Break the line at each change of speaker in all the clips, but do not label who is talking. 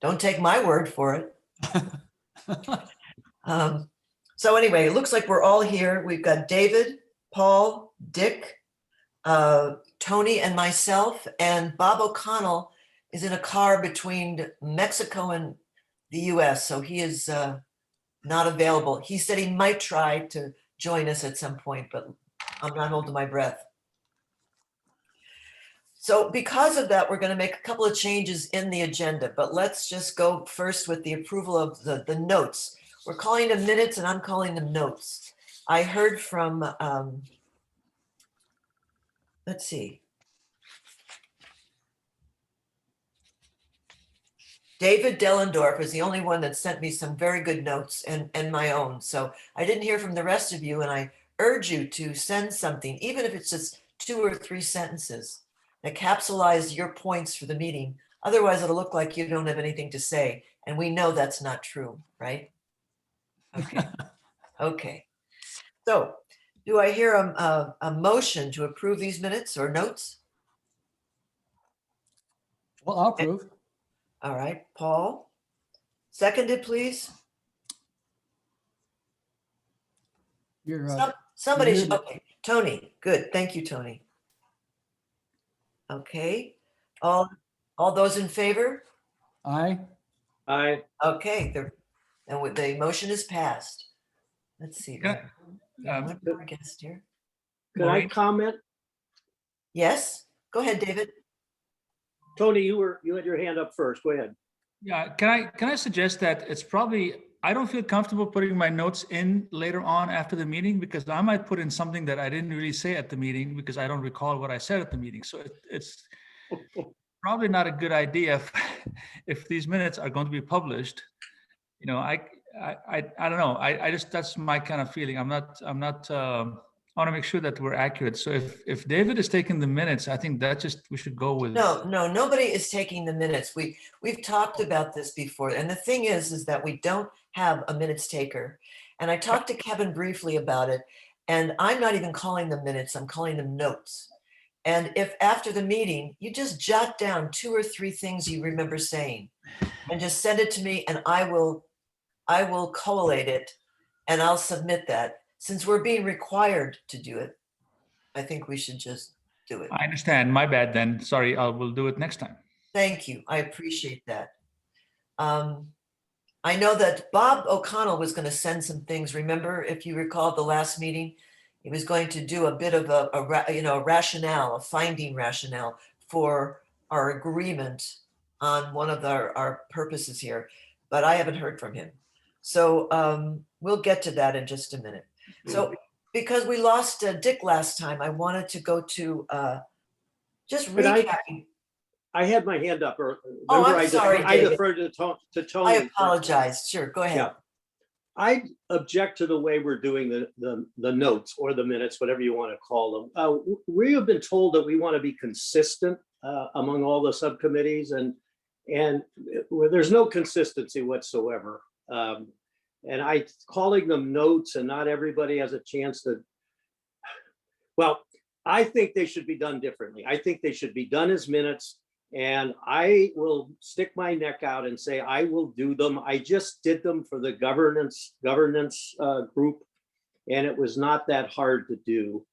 Don't take my word for it. So anyway, it looks like we're all here. We've got David, Paul, Dick, Tony, and myself, and Bob O'Connell is in a car between Mexico and the US, so he is not available. He said he might try to join us at some point, but I'm not holding my breath. So because of that, we're going to make a couple of changes in the agenda, but let's just go first with the approval of the notes. We're calling them minutes and I'm calling them notes. I heard from, let's see. David Dellendorf is the only one that sent me some very good notes and my own. So I didn't hear from the rest of you, and I urge you to send something, even if it's just 2 or 3 sentences that capsulize your points for the meeting. Otherwise, it'll look like you don't have anything to say. And we know that's not true, right? Okay. Okay. So do I hear a motion to approve these minutes or notes?
Well, I'll approve.
All right, Paul. Seconded, please.
You're
Somebody should,
muted.
okay, Tony, good, thank you, Tony. Okay, all those in favor?
Aye.
Aye.
Okay, the motion is passed. Let's see.
Yeah,
One more guest here.
Can I comment?
Yes, go ahead, David.
Tony, you had your hand up first. Go ahead.
Yeah, can I suggest that it's probably, I don't feel comfortable putting my notes in later on after the meeting, because I might put in something that I didn't really say at the meeting because I don't recall what I said at the meeting. So it's probably not a good idea if these minutes are going to be published. You know, I don't know. I just, that's my kind of feeling. I want to make sure that we're accurate. So if David is taking the minutes, I think that we should go with.
No, nobody is taking the minutes. We've talked about this before. And the thing is that we don't have a minutes taker. And I talked to Kevin briefly about it, and I'm not even calling them minutes, I'm calling them notes. And if after the meeting, you just jot down 2 or 3 things you remember saying and just send it to me, and I will collate it and I'll submit that. Since we're being required to do it, I think we should just do it.
I understand. My bad then. Sorry, we'll do it next time.
Thank you. I appreciate that. I know that Bob O'Connell was going to send some things. Remember, if you recall the last meeting, he was going to do a bit of a rationale, a finding rationale for our agreement on one of our purposes here, but I haven't heard from him. So we'll get to that in just a minute. So because we lost Dick last time, I wanted to go to just recapping.
I had my hand up.
Oh, I'm sorry,
I
David.
deferred to Tony.
I apologize. Sure, go ahead.
Yeah. I object to the way we're doing the notes or the minutes, whatever you want to call them. We have been told that we want to be consistent among all the subcommittees, and there's no consistency whatsoever. And calling them notes and not everybody has a chance to, well, I think they should be done differently. I think they should be done as minutes, and I will stick my neck out and say I will do them. I just did them for the governance group, and it was not that hard to do.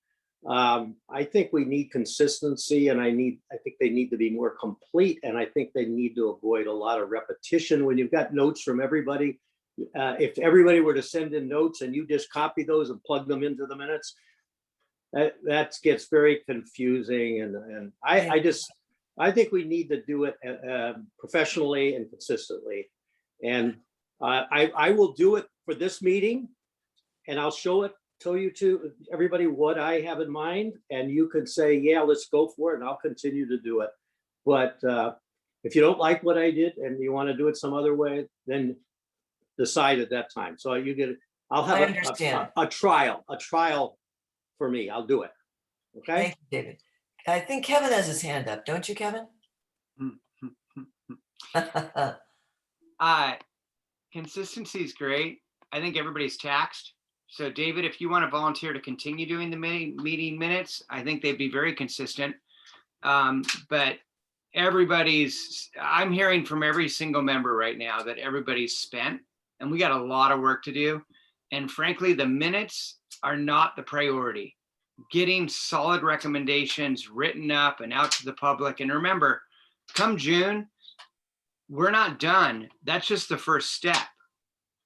I think we need consistency, and I think they need to be more complete, and I think they need to avoid a lot of repetition. When you've got notes from everybody, if everybody were to send in notes and you just copy those and plug them into the minutes, that gets very confusing. And I think we need to do it professionally and consistently. And I will do it for this meeting, and I'll tell you to everybody what I have in mind, and you can say, yeah, let's go for it, and I'll continue to do it. But if you don't like what I did and you want to do it some other way, then decide at that time. So I'll have a trial for me. I'll do it. Okay.
Thank you, David. I think Kevin has his hand up, don't you, Kevin?
Consistency is great. I think everybody's taxed. So David, if you want to volunteer to continue doing the meeting minutes, I think they'd be very consistent. But I'm hearing from every single member right now that everybody's spent and we got a lot of work to do. And frankly, the minutes are not the priority. Getting solid recommendations written up and out to the public. And remember, come June, we're not done. That's just the first step.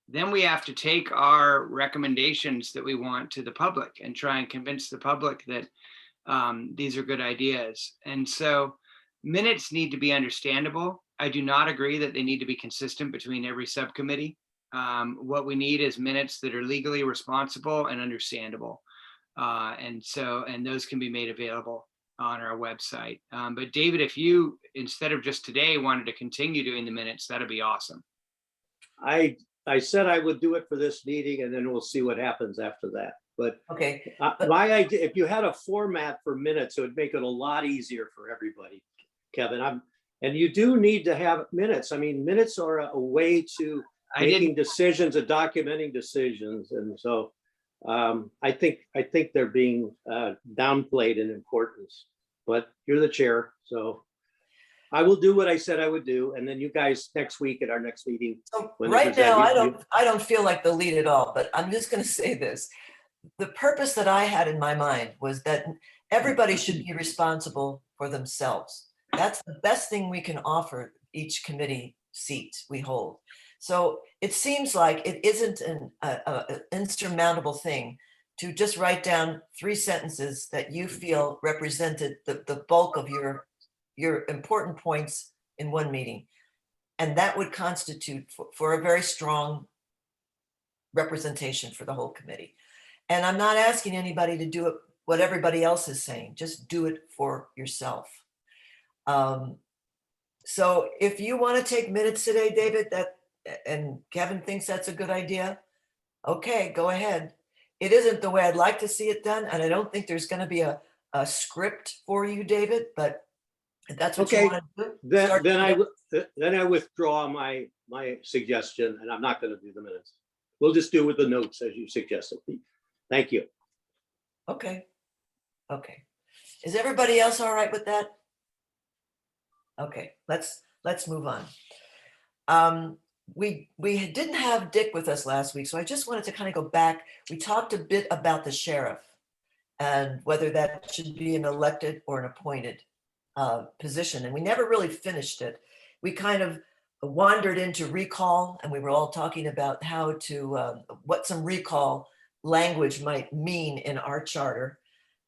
Then we have to take our recommendations that we want to the public and try and convince the public that these are good ideas. And so minutes need to be understandable. I do not agree that they need to be consistent between every subcommittee. What we need is minutes that are legally responsible and understandable. And those can be made available on our website. But David, if you, instead of just today, wanted to continue doing the minutes, that'd be awesome.
I said I would do it for this meeting and then we'll see what happens after that. But
Okay,
my idea, if you had a format for minutes, it would make it a lot easier for everybody, Kevin. And you do need to have minutes. I mean, minutes are a way to making decisions and documenting decisions. And so I think they're being downplayed in importance, but you're the chair. So I will do what I said I would do. And then you guys next week at our next meeting.
so
when they
right
present,
now, I don't feel like the lead at all, but I'm just gonna say this. The purpose that I had in my mind was that everybody should be responsible for themselves. That's the best thing we can offer each committee seat we hold. So it seems like it isn't an insurmountable thing to just write down 3 sentences that you feel represented the bulk of your important points in one meeting. And that would constitute for a very strong representation for the whole committee. And I'm not asking anybody to do it what everybody else is saying, just do it for yourself. So if you want to take minutes today, David, and Kevin thinks that's a good idea, okay, go ahead. It isn't the way I'd like to see it done, and I don't think there's going to be a script for you, David, but if that's what you
Okay,
want to do.
then I withdraw my suggestion and I'm not going to do the minutes. We'll just do with the notes as you suggested. Thank you.
Okay. Okay. Is everybody else all right with that? Okay, let's move on. We didn't have Dick with us last week, so I just wanted to kind of go back. We talked a bit about the sheriff and whether that should be an elected or an appointed position, and we never really finished it. We kind of wandered into recall, and we were all talking about how to what some recall language might mean in our charter.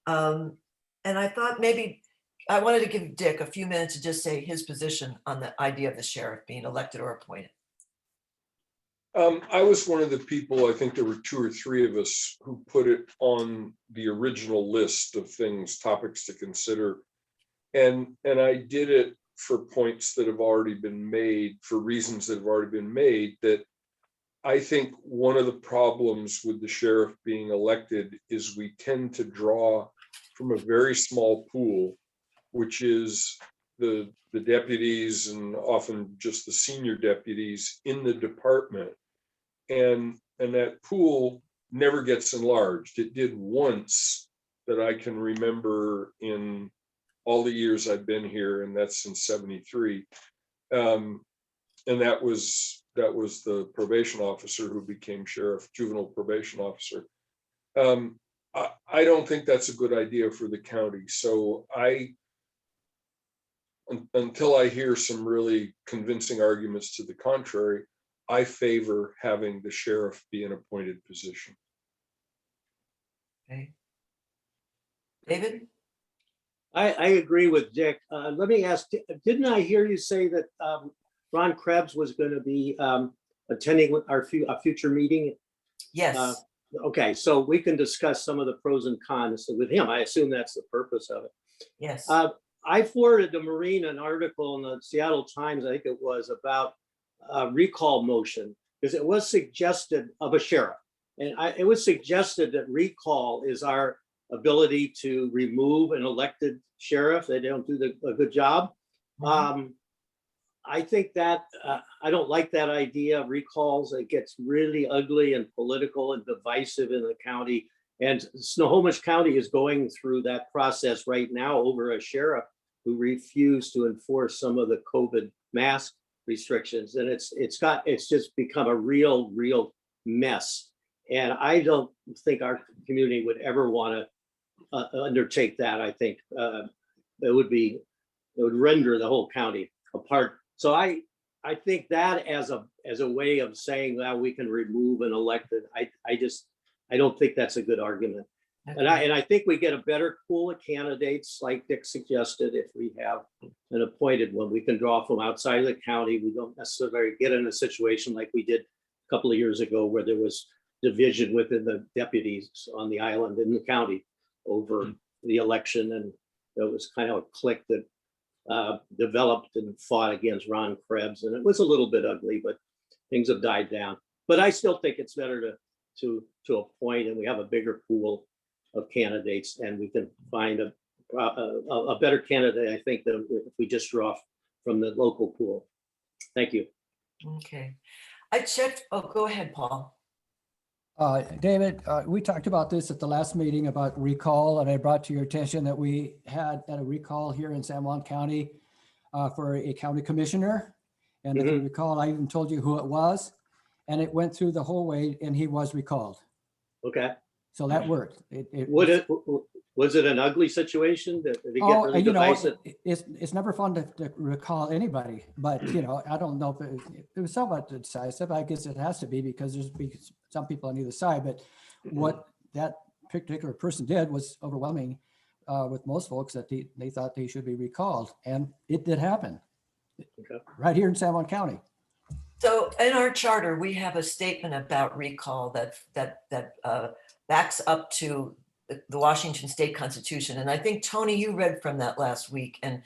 And I thought maybe I wanted to give Dick a few minutes to just say his position on the idea of the sheriff being elected or appointed.
I was one of the people, I think there were 2 or 3 of us who put it on the original list of things, topics to consider. And I did it for points that have already been made, for reasons that have already been made, that I think one of the problems with the sheriff being elected is we tend to draw from a very small pool, which is the deputies and often just the senior deputies in the department. And that pool never gets enlarged. It did once that I can remember in all the years I've been here, and that's since '73. And that was the probation officer who became sheriff, juvenile probation officer. I don't think that's a good idea for the county. So until I hear some really convincing arguments to the contrary, I favor having the sheriff be an appointed position.
Okay. David?
I agree with Dick. Let me ask, didn't I hear you say that Ron Krebs was going to be attending a future meeting?
Yes.
Okay, so we can discuss some of the pros and cons with him. I assume that's the purpose of it.
Yes.
I forwarded to Maureen an article in the Seattle Times, I think it was, about recall motion, because it was suggested of a sheriff. And it was suggested that recall is our ability to remove an elected sheriff. They don't do a good job.
Mhm.
I think that I don't like that idea of recalls. It gets really ugly and political and divisive in the county. And Snohomish County is going through that process right now over a sheriff who refused to enforce some of the COVID mask restrictions. And it's just become a real mess. And I don't think our community would ever want to undertake that. I think it would render the whole county apart. So I think that as a way of saying that we can remove an elected, I don't think that's a good argument. And I think we get a better pool of candidates, like Dick suggested, if we have an appointed one. We can draw from outside of the county. We don't necessarily get in a situation like we did a couple of years ago where there was division within the deputies on the island in the county over the election. And it was kind of a clique that developed and fought against Ron Krebs. And it was a little bit ugly, but things have died down. But I still think it's better to appoint, and we have a bigger pool of candidates, and we can find a better candidate, I think, than if we just draw from the local pool. Thank you.
Okay. I checked. Oh, go ahead, Paul.
David, we talked about this at the last meeting about recall, and I brought to your attention that we had a recall here in San Juan County for a county commissioner. And if you recall, I even told you who it was, and it went through the whole way, and he was recalled.
Okay.
So that worked.
Was it an ugly situation? Did it get really divisive?
It's never fun to recall anybody, but I don't know if it was somewhat decisive. I guess it has to be because there's some people on either side, but what that particular person did was overwhelming with most folks that they thought they should be recalled, and it did happen right here in San Juan County.
So in our charter, we have a statement about recall that backs up to the Washington State Constitution. And I think, Tony, you read from that last week and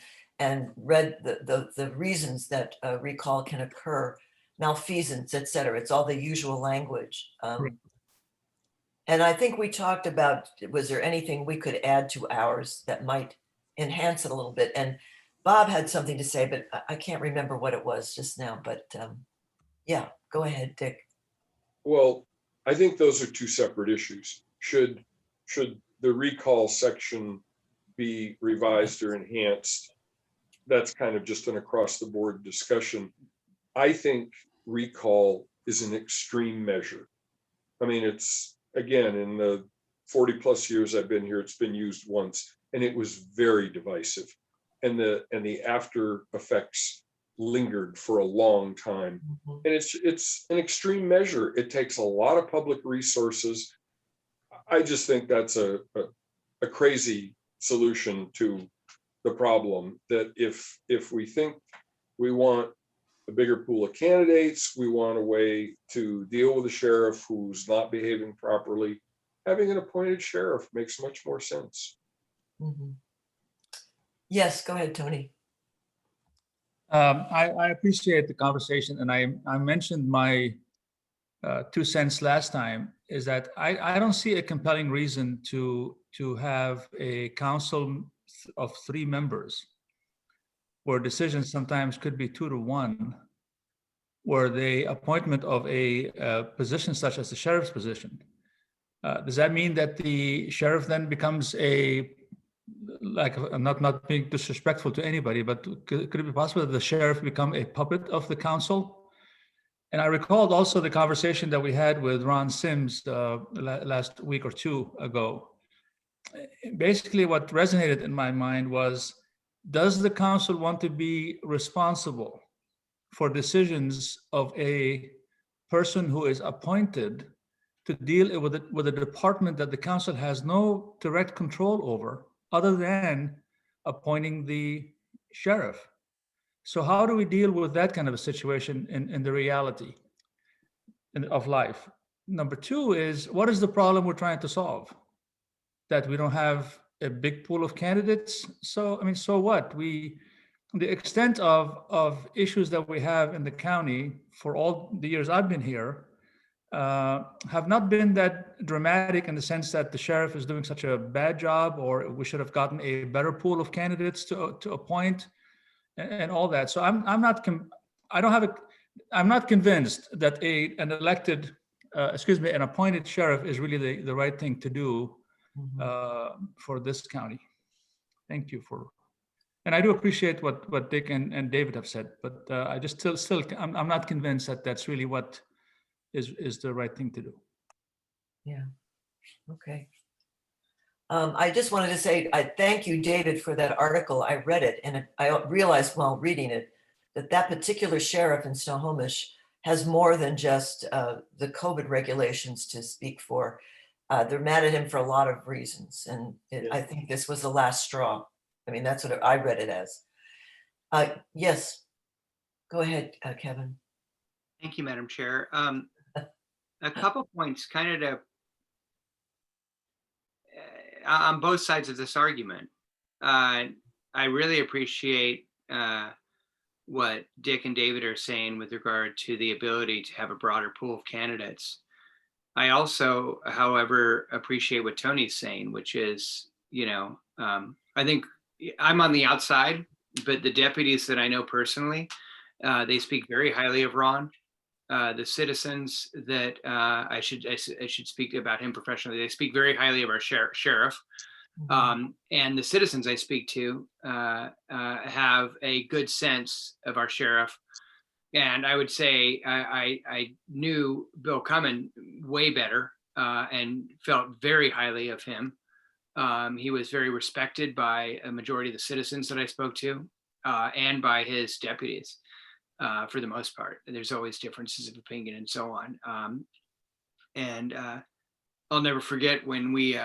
read the reasons that recall can occur, malfeasance, et cetera. It's all the usual language. And I think we talked about, was there anything we could add to ours that might enhance it a little bit? And Bob had something to say, but I can't remember what it was just now, but yeah, go ahead, Dick.
Well, I think those are two separate issues. Should the recall section be revised or enhanced? That's kind of just an across the board discussion. I think recall is an extreme measure. I mean, it's, again, in the 40 plus years I've been here, it's been used once, and it was very divisive. And the after effects lingered for a long time. And it's an extreme measure. It takes a lot of public resources. I just think that's a crazy solution to the problem, that if we think we want a bigger pool of candidates, we want a way to deal with a sheriff who's not behaving properly, having an appointed sheriff makes much more sense.
Yes, go ahead, Tony.
I appreciate the conversation, and I mentioned my 2 cents last time, is that I don't see a compelling reason to have a council of 3 members where decisions sometimes could be 2 to 1, where the appointment of a position such as the sheriff's position. Does that mean that the sheriff then becomes not being disrespectful to anybody, but could it be possible that the sheriff become a puppet of the council? And I recalled also the conversation that we had with Ron Sims last week or 2 ago. Basically, what resonated in my mind was, does the council want to be responsible for decisions of a person who is appointed to deal with a department that the council has no direct control over, other than appointing the sheriff? So how do we deal with that kind of a situation in the reality of life? Number 2 is, what is the problem we're trying to solve? That we don't have a big pool of candidates? So, I mean, so what? The extent of issues that we have in the county for all the years I've been here have not been that dramatic, in the sense that the sheriff is doing such a bad job, or we should have gotten a better pool of candidates to appoint, and all that. So I'm not convinced that an appointed sheriff is really the right thing to do for this county. Thank you for. And I do appreciate what Dick and David have said, but I just still, I'm not convinced that that's really what is the right thing to do.
Yeah, okay. I just wanted to say, I thank you, David, for that article. I read it and I realized while reading it that that particular sheriff in Snohomish has more than just the COVID regulations to speak for. They're mad at him for a lot of reasons. And I think this was the last straw. I mean, that's what I read it as. Yes, go ahead, Kevin.
Thank you, Madam Chair. A couple points kind of to on both sides of this argument. I really appreciate what Dick and David are saying with regard to the ability to have a broader pool of candidates. I also, however, appreciate what Tony's saying, which is, I think I'm on the outside, but the deputies that I know personally, they speak very highly of Ron. The citizens that I should speak about him professionally, they speak very highly of our sheriff. And the citizens I speak to have a good sense of our sheriff. And I would say I knew Bill Cummin way better and felt very highly of him. He was very respected by a majority of the citizens that I spoke to and by his deputies. For the most part, there's always differences of opinion and so on. And I'll never forget when we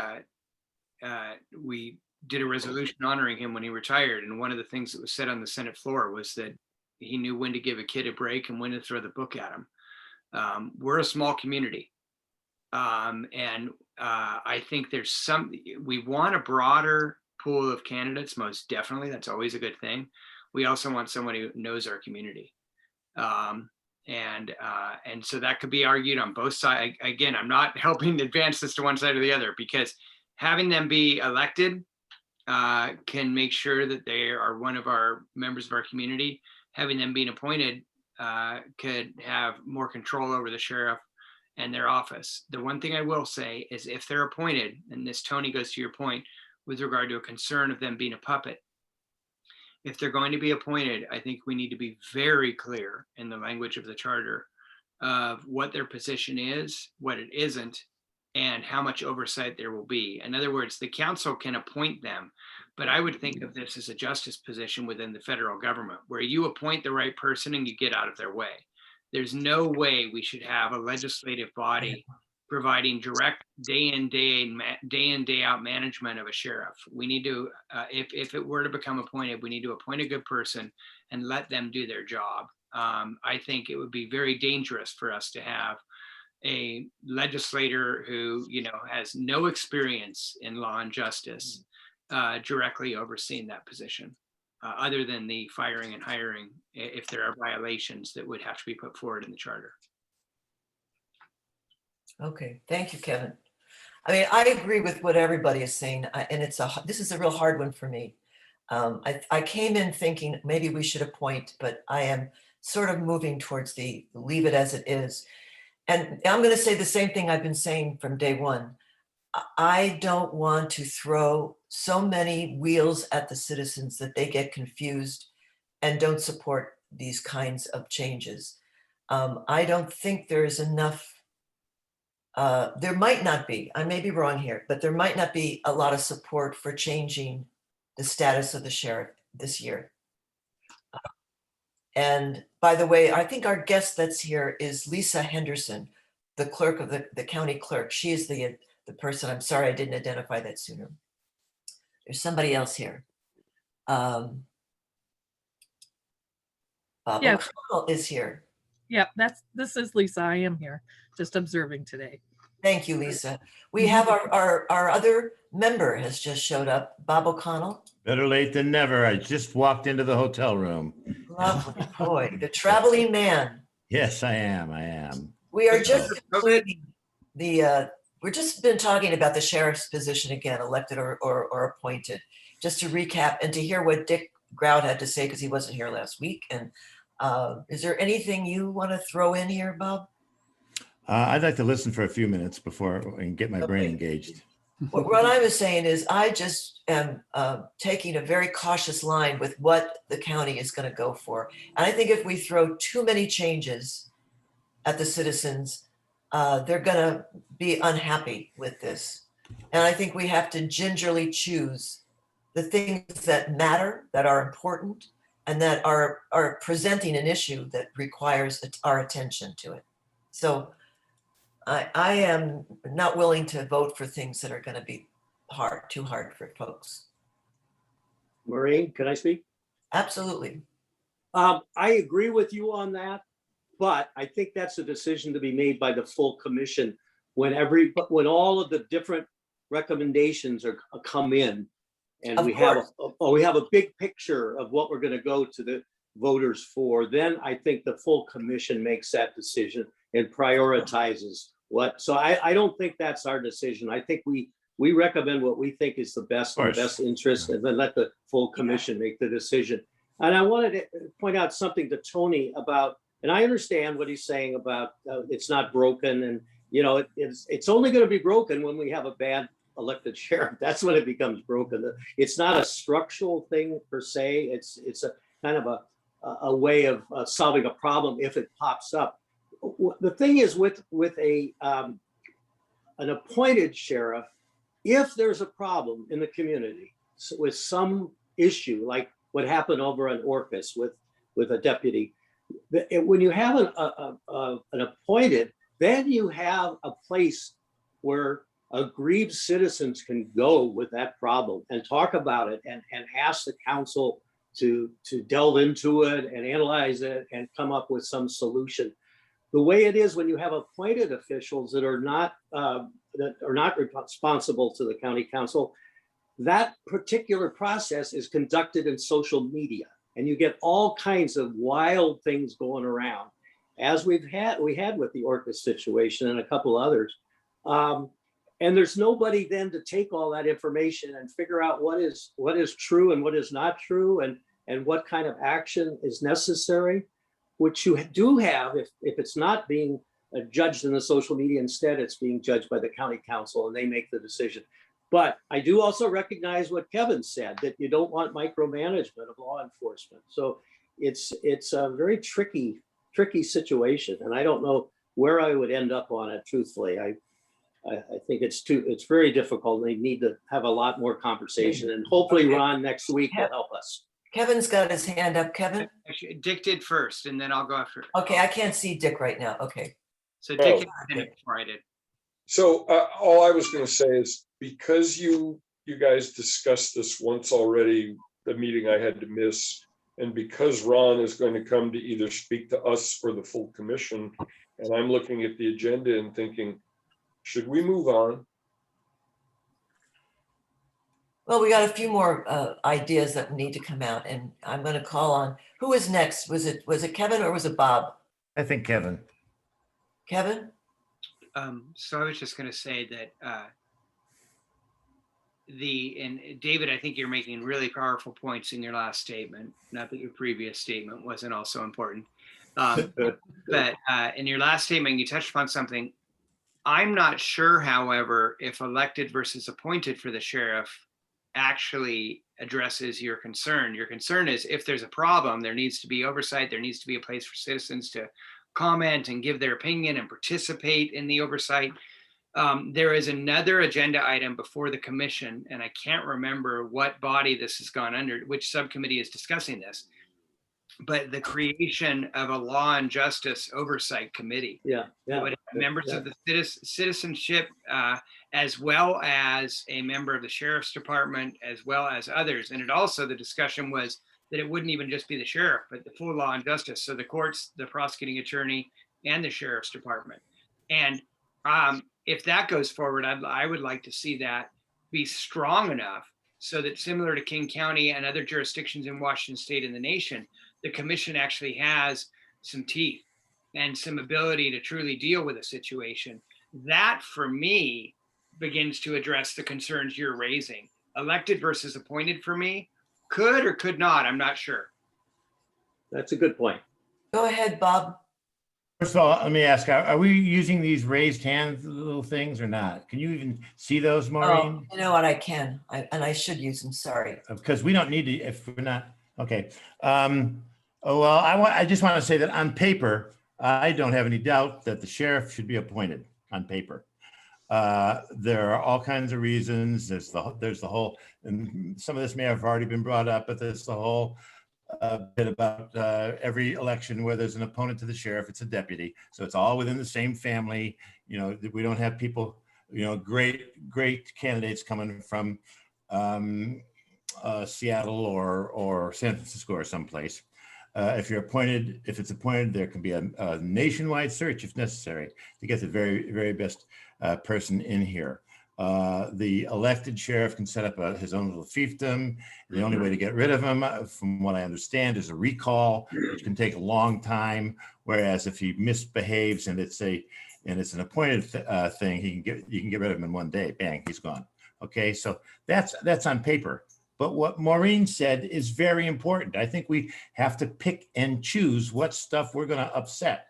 did a resolution honoring him when he retired. And one of the things that was said on the Senate floor was that he knew when to give a kid a break and when to throw the book at him. We're a small community. And I think we want a broader pool of candidates, most definitely. That's always a good thing. We also want somebody who knows our community. And so that could be argued on both sides. Again, I'm not helping advance this to one side or the other, because having them be elected can make sure that they are one of our members of our community. Having them being appointed could have more control over the sheriff and their office. The one thing I will say is if they're appointed, and this, Tony, goes to your point with regard to a concern of them being a puppet, if they're going to be appointed, I think we need to be very clear in the language of the charter of what their position is, what it isn't, and how much oversight there will be. In other words, the council can appoint them, but I would think of this as a justice position within the federal government, where you appoint the right person and you get out of their way. There's no way we should have a legislative body providing direct day in, day out management of a sheriff. We need to, if it were to become appointed, we need to appoint a good person and let them do their job. I think it would be very dangerous for us to have a legislator who, has no experience in law and justice directly overseeing that position, other than the firing and hiring, if there are violations that would have to be put forward in the charter.
Okay, thank you, Kevin. I mean, I agree with what everybody is saying, and this is a real hard one for me. I came in thinking maybe we should appoint, but I am sort of moving towards the leave it as it is. And I'm going to say the same thing I've been saying from day one. I don't want to throw so many wheels at the citizens that they get confused and don't support these kinds of changes. I don't think there is enough. There might not be, I may be wrong here, but there might not be a lot of support for changing the status of the sheriff this year. And by the way, I think our guest that's here is Lisa Henderson, the clerk of the county clerk. She is the person, I'm sorry I didn't identify that sooner. There's somebody else here. Bob
Yes.
O'Connell is here.
Yeah, this is Lisa. I am here, just observing today.
Thank you, Lisa. We have our other member has just showed up, Bob O'Connell.
Better late than never. I just walked into the hotel room.
Lovely boy, the traveling man.
Yes, I am.
We are just completing we're just been talking about the sheriff's position again, elected or appointed, just to recap and to hear what Dick Grout had to say, because he wasn't here last week. And is there anything you want to throw in here, Bob?
I'd like to listen for a few minutes before and get my brain engaged.
What I was saying is I just am taking a very cautious line with what the county is going to go for. And I think if we throw too many changes at the citizens, they're going to be unhappy with this. And I think we have to gingerly choose the things that matter, that are important, and that are presenting an issue that requires our attention to it. So I am not willing to vote for things that are going to be too hard for folks.
Maureen, can I speak?
Absolutely.
I agree with you on that, but I think that's a decision to be made by the full commission when all of the different recommendations come in, and
Of
we have a big picture of what we're going to go to the voters for. Then I think the full commission makes that decision and prioritizes what. So I don't think that's our decision. I think we recommend what we think is the best and best interest, and then let the full commission make the decision. And I wanted to point out something to Tony about, and I understand what he's saying about it's not broken, and it's only going to be broken when we have a bad elected sheriff. That's when it becomes broken. It's not a structural thing per se. It's a kind of a way of solving a problem if it pops up. The thing is with an appointed sheriff, if there's a problem in the community with some issue, like what happened over on Orcas with a deputy, when you have an appointed, then you have a place where aggrieved citizens can go with that problem and talk about it and ask the council to delve into it and analyze it and come up with some solution. The way it is when you have appointed officials that are not responsible to the county council, that particular process is conducted in social media, and you get all kinds of wild things going around, as we had with the Orcas situation and a couple others. And there's nobody then to take all that information and figure out what is true and what is not true, and what kind of action is necessary, which you do have if it's not being judged in the social media. Instead, it's being judged by the county council, and they make the decision. But I do also recognize what Kevin said, that you don't want micromanagement of law enforcement. So it's a very tricky situation, and I don't know where I would end up on it, truthfully. I think it's very difficult. They need to have a lot more conversation, and hopefully Ron next week will help us.
Kevin's got his hand up. Kevin?
Actually, Dick did first, and then I'll go after.
Okay, I can't see Dick right now. Okay.
So Dick did it before I did.
So all I was going to say is, because you guys discussed this once already, the meeting I had to miss, and because Ron is going to come to either speak to us or the full commission, and I'm looking at the agenda and thinking, should we move on?
Well, we got a few more ideas that need to come out, and I'm going to call on, who is next? Was it Kevin or was it Bob?
I think Kevin.
Kevin?
So I was just going to say that and David, I think you're making really powerful points in your last statement. Not that your previous statement wasn't also important, but in your last statement, you touched upon something. I'm not sure, however, if elected versus appointed for the sheriff actually addresses your concern. Your concern is, if there's a problem, there needs to be oversight. There needs to be a place for citizens to comment and give their opinion and participate in the oversight. There is another agenda item before the commission, and I can't remember what body this has gone under, which subcommittee is discussing this, but the creation of a law and justice oversight committee.
Yeah.
Would have members of the citizenship, as well as a member of the sheriff's department, as well as others. And it also, the discussion was that it wouldn't even just be the sheriff, but the full law and justice. So the courts, the prosecuting attorney, and the sheriff's department. And if that goes forward, I would like to see that be strong enough so that, similar to King County and other jurisdictions in Washington state and the nation, the commission actually has some teeth and some ability to truly deal with a situation. That, for me, begins to address the concerns you're raising. Elected versus appointed, for me, could or could not, I'm not sure.
That's a good point.
Go ahead, Bob.
First of all, let me ask, are we using these raised hand little things or not? Can you even see those,
Oh,
Maureen?
you know what? I can. And I should use them. Sorry.
Because we don't need to, if we're not, okay. Oh, well, I just want to say that on paper, I don't have any doubt that the sheriff should be appointed on paper. There are all kinds of reasons. There's the whole, and some of this may have already been brought up, but there's the whole bit about every election where there's an opponent to the sheriff, it's a deputy. So it's all within the same family. You know, we don't have people, you know, great candidates coming from Seattle or San Francisco or someplace. If it's appointed, there can be a nationwide search if necessary to get the very best person in here. The elected sheriff can set up his own little fiefdom. The only way to get rid of him, from what I understand, is a recall, which can take a long time. Whereas if he misbehaves and it's an appointed thing, you can get rid of him in one day. Bang, he's gone. Okay, so that's on paper. But what Maureen said is very important. I think we have to pick and choose what stuff we're going to upset,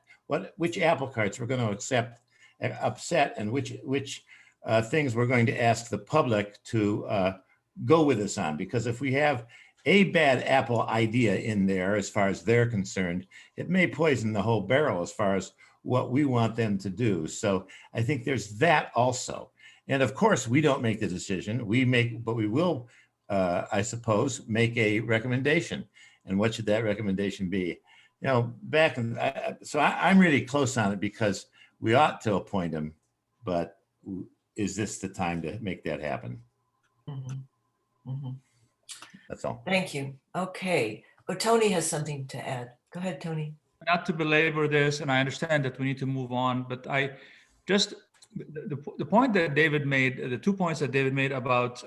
which apple carts we're going to upset, and which things we're going to ask the public to go with us on. Because if we have a bad apple idea in there, as far as they're concerned, it may poison the whole barrel as far as what we want them to do. So I think there's that also. And of course, we don't make the decision. But we will, I suppose, make a recommendation. And what should that recommendation be? You know, I'm really close on it because we ought to appoint him, but is this the time to make that happen?
Mm-hmm. Mm-hmm.
That's all.
Thank you. Okay. Oh, Tony has something to add. Go ahead, Tony.
Not to belabor this, and I understand that we need to move on, but the point that David made, the 2 points that David made about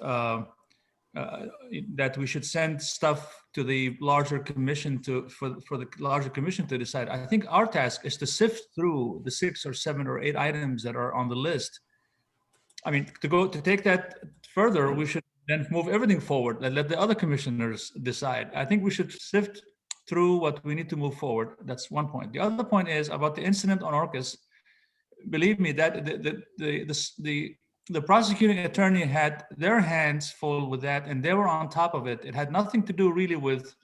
that we should send stuff to the larger commission for the larger commission to decide. I think our task is to sift through the 6 or 7 or 8 items that are on the list. I mean, to take that further, we should then move everything forward and let the other commissioners decide. I think we should sift through what we need to move forward. That's one point. The other point is about the incident on Orcas. Believe me, that the prosecuting attorney had their hands full with that, and they were on top of it. It had nothing to do really with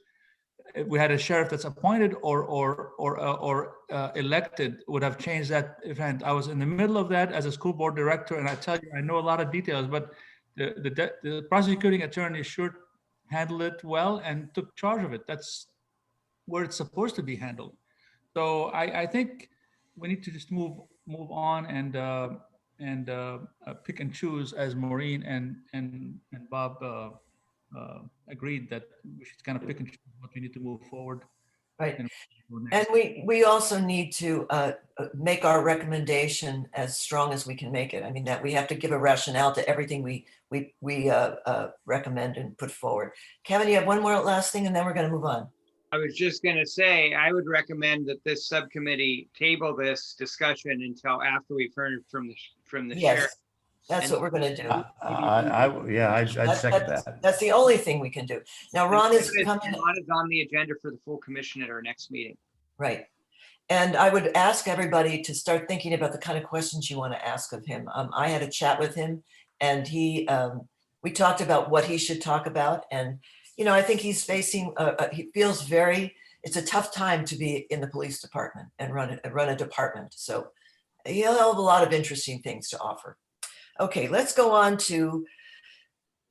if we had a sheriff that's appointed or elected would have changed that event. I was in the middle of that as a school board director, and I tell you, I know a lot of details, but the prosecuting attorney sure handled it well and took charge of it. That's where it's supposed to be handled. So I think we need to just move on and pick and choose, as Maureen and Bob agreed that we should kind of pick and choose what we need to move forward.
Right. And we also need to make our recommendation as strong as we can make it. I mean, that we have to give a rationale to everything we recommend and put forward. Kevin, you have one more last thing, and then we're going to move on.
I was just going to say, I would recommend that this subcommittee table this discussion until after we've heard from the
Yes,
sheriff.
that's what we're going to do.
I'd second that.
That's the only thing we can do. Now, Ron is coming.
Ron is on the agenda for the full commission at our next meeting.
Right. And I would ask everybody to start thinking about the kind of questions you want to ask of him. I had a chat with him, and we talked about what he should talk about. And, you know, I think he's facing, he feels it's a tough time to be in the police department and run a department. So he'll have a lot of interesting things to offer. Okay, let's go on to,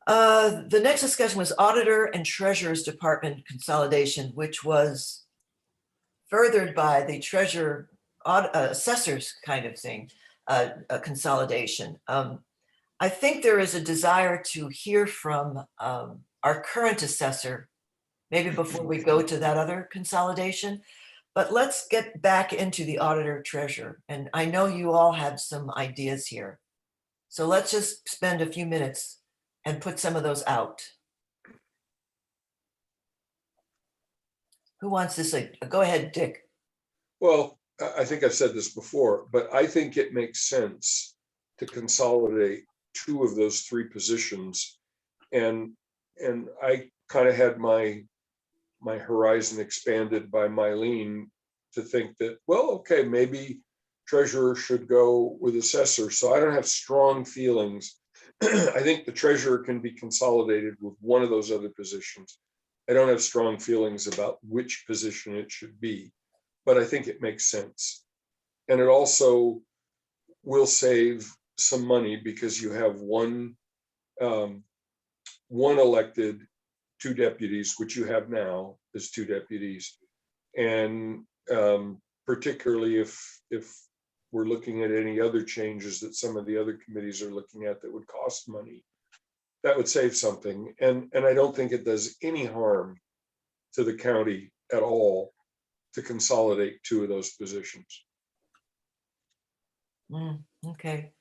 the next discussion was Auditor and Treasurer's Department consolidation, which was furthered by the Treasurer Assessors kind of thing, consolidation. I think there is a desire to hear from our current assessor, maybe before we go to that other consolidation. But let's get back into the Auditor Treasurer. And I know you all have some ideas here. So let's just spend a few minutes and put some of those out. Who wants this? Go ahead, Dick.
Well, I think I've said this before, but I think it makes sense to consolidate 2 of those 3 positions. And I kind of had my horizon expanded by Mylene to think that, well, okay, maybe treasurer should go with assessor. So I don't have strong feelings. I think the treasurer can be consolidated with one of those other positions. I don't have strong feelings about which position it should be, but I think it makes sense. And it also will save some money because you have one elected, 2 deputies, which you have now as 2 deputies. And particularly if we're looking at any other changes that some of the other committees are looking at that would cost money, that would save something. And I don't think it does any harm to the county at all to consolidate 2 of those positions.
Okay.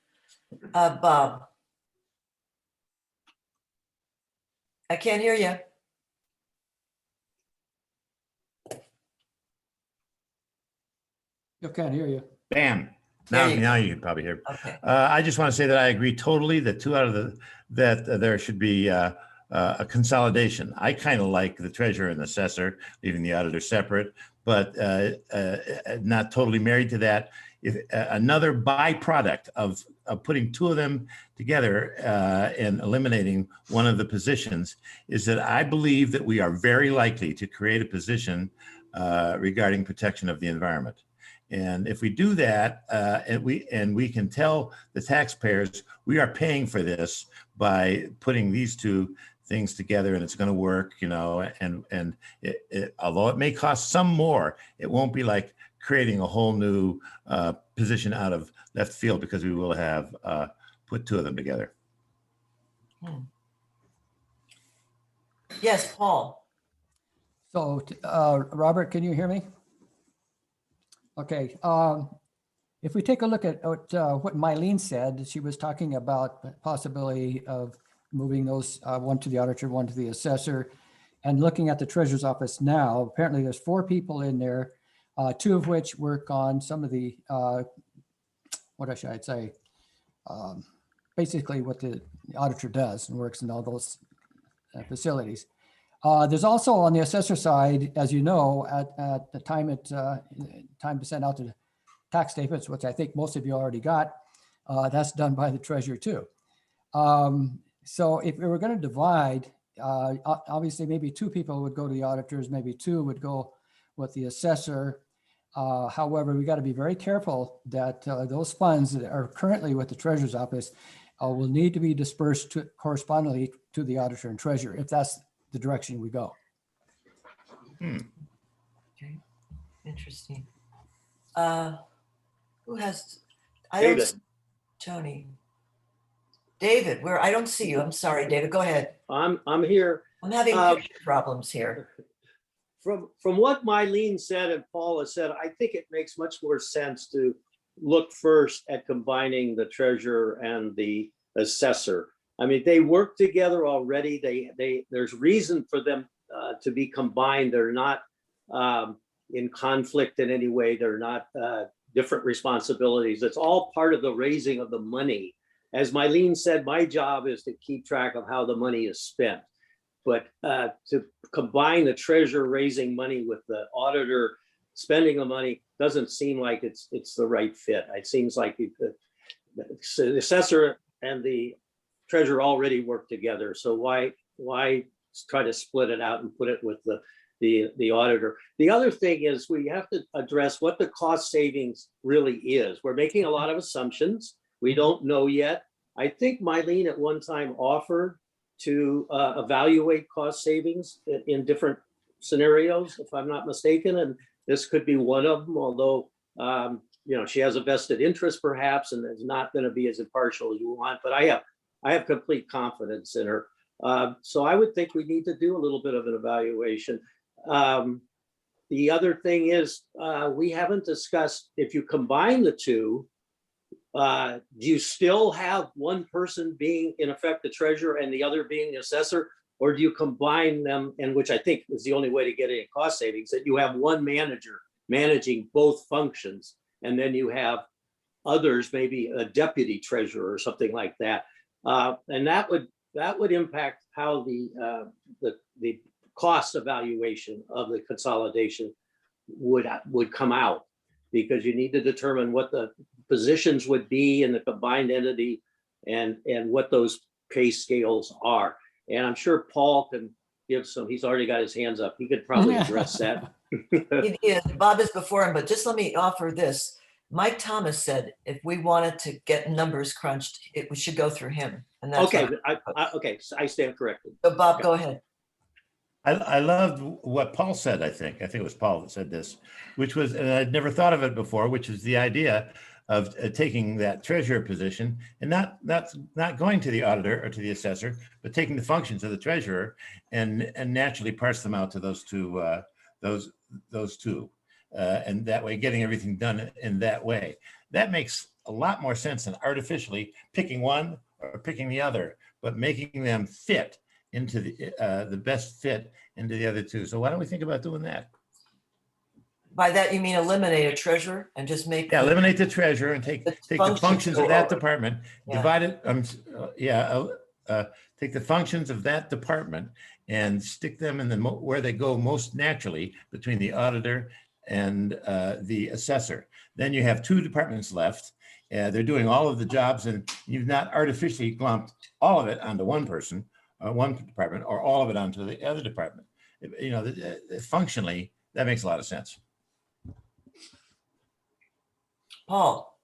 Bob. I can't hear you.
I can't hear you.
Bam.
There you
Now you can probably hear.
Okay.
I just want to say that I agree totally that 2 out of that there should be a consolidation. I kind of like the treasurer and the assessor, leaving the auditor separate, but not totally married to that. If another byproduct of putting 2 of them together and eliminating one of the positions is that I believe that we are very likely to create a position regarding protection of the environment. And if we do that, and we can tell the taxpayers we are paying for this by putting these 2 things together, and it's going to work, you know. And although it may cost some more, it won't be like creating a whole new position out of left field, because we will have put 2 of them together.
Yes, Paul.
So, Robert, can you hear me? Okay. If we take a look at what Mylene said, she was talking about the possibility of moving those, one to the auditor, one to the assessor, and looking at the treasurer's office now. Apparently there's 4 people in there, 2 of which work on some of the, what should I say? Basically what the auditor does and works in all those facilities. There's also on the assessor side, as you know, at the time time to send out the tax statements, which I think most of you already got, that's done by the treasurer too. So if we were going to divide, obviously maybe 2 people would go to the auditors, maybe 2 would go with the assessor. However, we got to be very careful that those funds that are currently with the treasurer's office will need to be dispersed correspondingly to the auditor and treasurer, if that's the direction we go.
Okay. Interesting. Who has?
David.
Tony. David, I don't see you. I'm sorry, David. Go ahead.
I'm here.
I'm having picture problems here.
From what Mylene said and Paula said, I think it makes much more sense to look first at combining the treasurer and the assessor. I mean, they work together already. There's reason for them to be combined. They're not in conflict in any way. They're not different responsibilities. It's all part of the raising of the money. As Mylene said, my job is to keep track of how the money is spent. But to combine the treasurer raising money with the auditor spending the money doesn't seem like it's the right fit. It seems like the assessor and the treasurer already work together. So why try to split it out and put it with the auditor? The other thing is we have to address what the cost savings really is. We're making a lot of assumptions. We don't know yet. I think Mylene at one time offered to evaluate cost savings in different scenarios, if I'm not mistaken, and this could be one of them, although she has a vested interest perhaps and is not going to be as impartial as you want, but I have complete confidence in her. So I would think we need to do a little bit of an evaluation. The other thing is we haven't discussed, if you combine the 2, do you still have one person being in effect the treasurer and the other being the assessor, or do you combine them, and which I think is the only way to get any cost savings, that you have one manager managing both functions, and then you have others, maybe a deputy treasurer or something like that, and that would impact how the cost evaluation of the consolidation would come out, because you need to determine what the positions would be in the combined entity and what those pay scales are. And I'm sure Paul can give some, he's already got his hands up. He could probably address that.
Bob is before him, but just let me offer this. Mike Thomas said if we wanted to get numbers crunched, we should go through him. And that's
Okay,
what
okay, so I stand corrected.
so Bob, go ahead.
I loved what Paul said, I think it was Paul that said this, which was, and I'd never thought of it before, which is the idea of taking that treasurer position and not going to the auditor or to the assessor, but taking the functions of the treasurer and naturally parse them out to those two, and that way getting everything done in that way. That makes a lot more sense than artificially picking one or picking the other, but making them fit into the best fit into the other two. So why don't we think about doing that?
By that, you mean eliminate a treasurer and just make.
Yeah, eliminate the treasurer and take the functions of that department,
Yeah.
divide it, take the functions of that department and stick them in where they go most naturally between the auditor and the assessor. Then you have two departments left. They're doing all of the jobs, and you've not artificially clumped all of it onto one person, one department, or all of it onto the other department. You know, functionally, that makes a lot of sense.
Paul,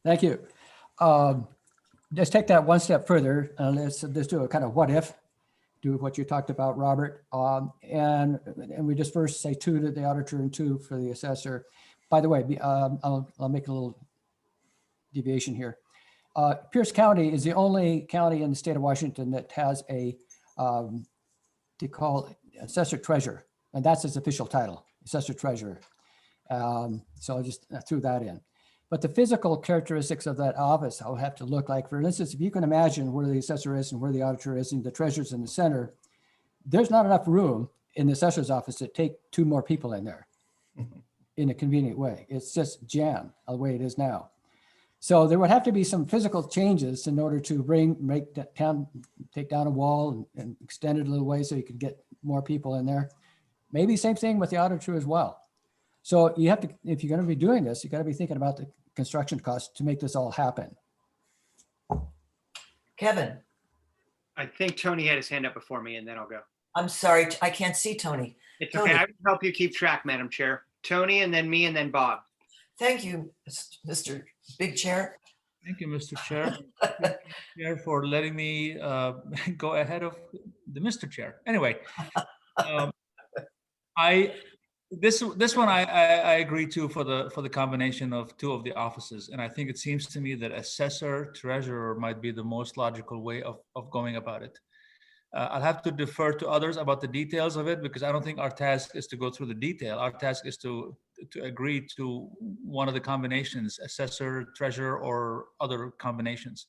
Thank you. Let's take that one step further. Let's do a kind of what if, do what you talked about, Robert. And we just first say 2 to the auditor and 2 for the assessor. By the way, I'll make a little deviation here. Pierce County is the only county in the state of Washington that has a, they call it assessor treasurer, and that's its official title, assessor treasurer. So I just threw that in. But the physical characteristics of that office, I'll have to look like, for instance, if you can imagine where the assessor is and where the auditor is and the treasurer's in the center, there's not enough room in the assessor's office to take 2 more people in there in a convenient way. It's just jammed the way it is now. So there would have to be some physical changes in order to take down a wall and extend it a little way so you could get more people in there. Maybe same thing with the auditor as well. So you have to, if you're going to be doing this, you got to be thinking about the construction costs to make this all happen.
Kevin,
I think Tony had his hand up before me, and then I'll go.
I'm sorry, I can't see Tony.
It's okay.
Tony.
I can help you keep track, Madam Chair. Tony, and then me, and then Bob.
Thank you, Mr. Big Chair.
Thank you, Mr. Chair. Chair, for letting me go ahead of the Mr. Chair. Anyway, this one I agree to for the combination of 2 of the offices, and I think it seems to me that assessor treasurer might be the most logical way of going about it. I'll have to defer to others about the details of it, because I don't think our task is to go through the detail. Our task is to agree to one of the combinations, assessor, treasurer, or other combinations.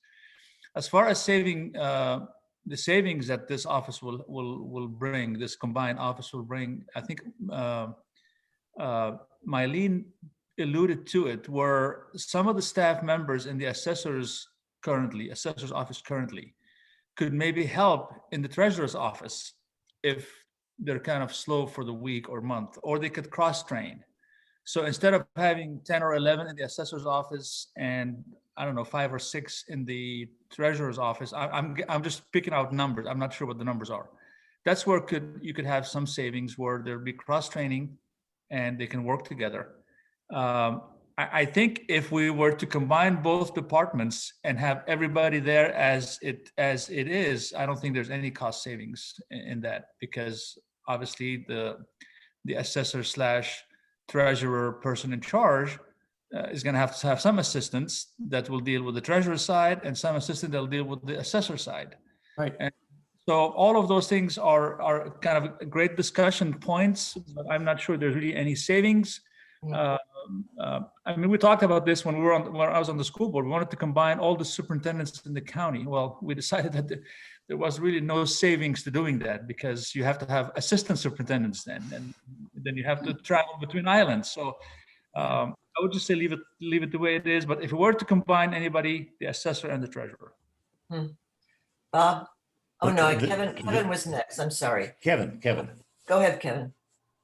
As far as saving the savings that this office will bring, this combined office will bring, I think Mylene alluded to it, where some of the staff members in the assessor's office currently could maybe help in the treasurer's office if they're kind of slow for the week or month, or they could cross-train. So instead of having 10 or 11 in the assessor's office and I don't know, 5 or 6 in the treasurer's office, I'm just picking out numbers. I'm not sure what the numbers are. That's where you could have some savings where there'd be cross-training and they can work together. I think if we were to combine both departments and have everybody there as it is, I don't think there's any cost savings in that, because obviously the assessor / treasurer person in charge is going to have some assistants that will deal with the treasurer side and some assistant that will deal with the assessor side.
Right.
And so all of those things are kind of great discussion points, but I'm not sure there's really any savings. I mean, we talked about this when I was on the school board. We wanted to combine all the superintendents in the county. Well, we decided that there was really no savings to doing that, because you have to have assistant superintendents then, and then you have to travel between islands. So I would just say leave it the way it is. But if we were to combine anybody, the assessor and the treasurer.
Bob? Oh, no, Kevin was next. I'm sorry.
Kevin.
Go ahead, Kevin.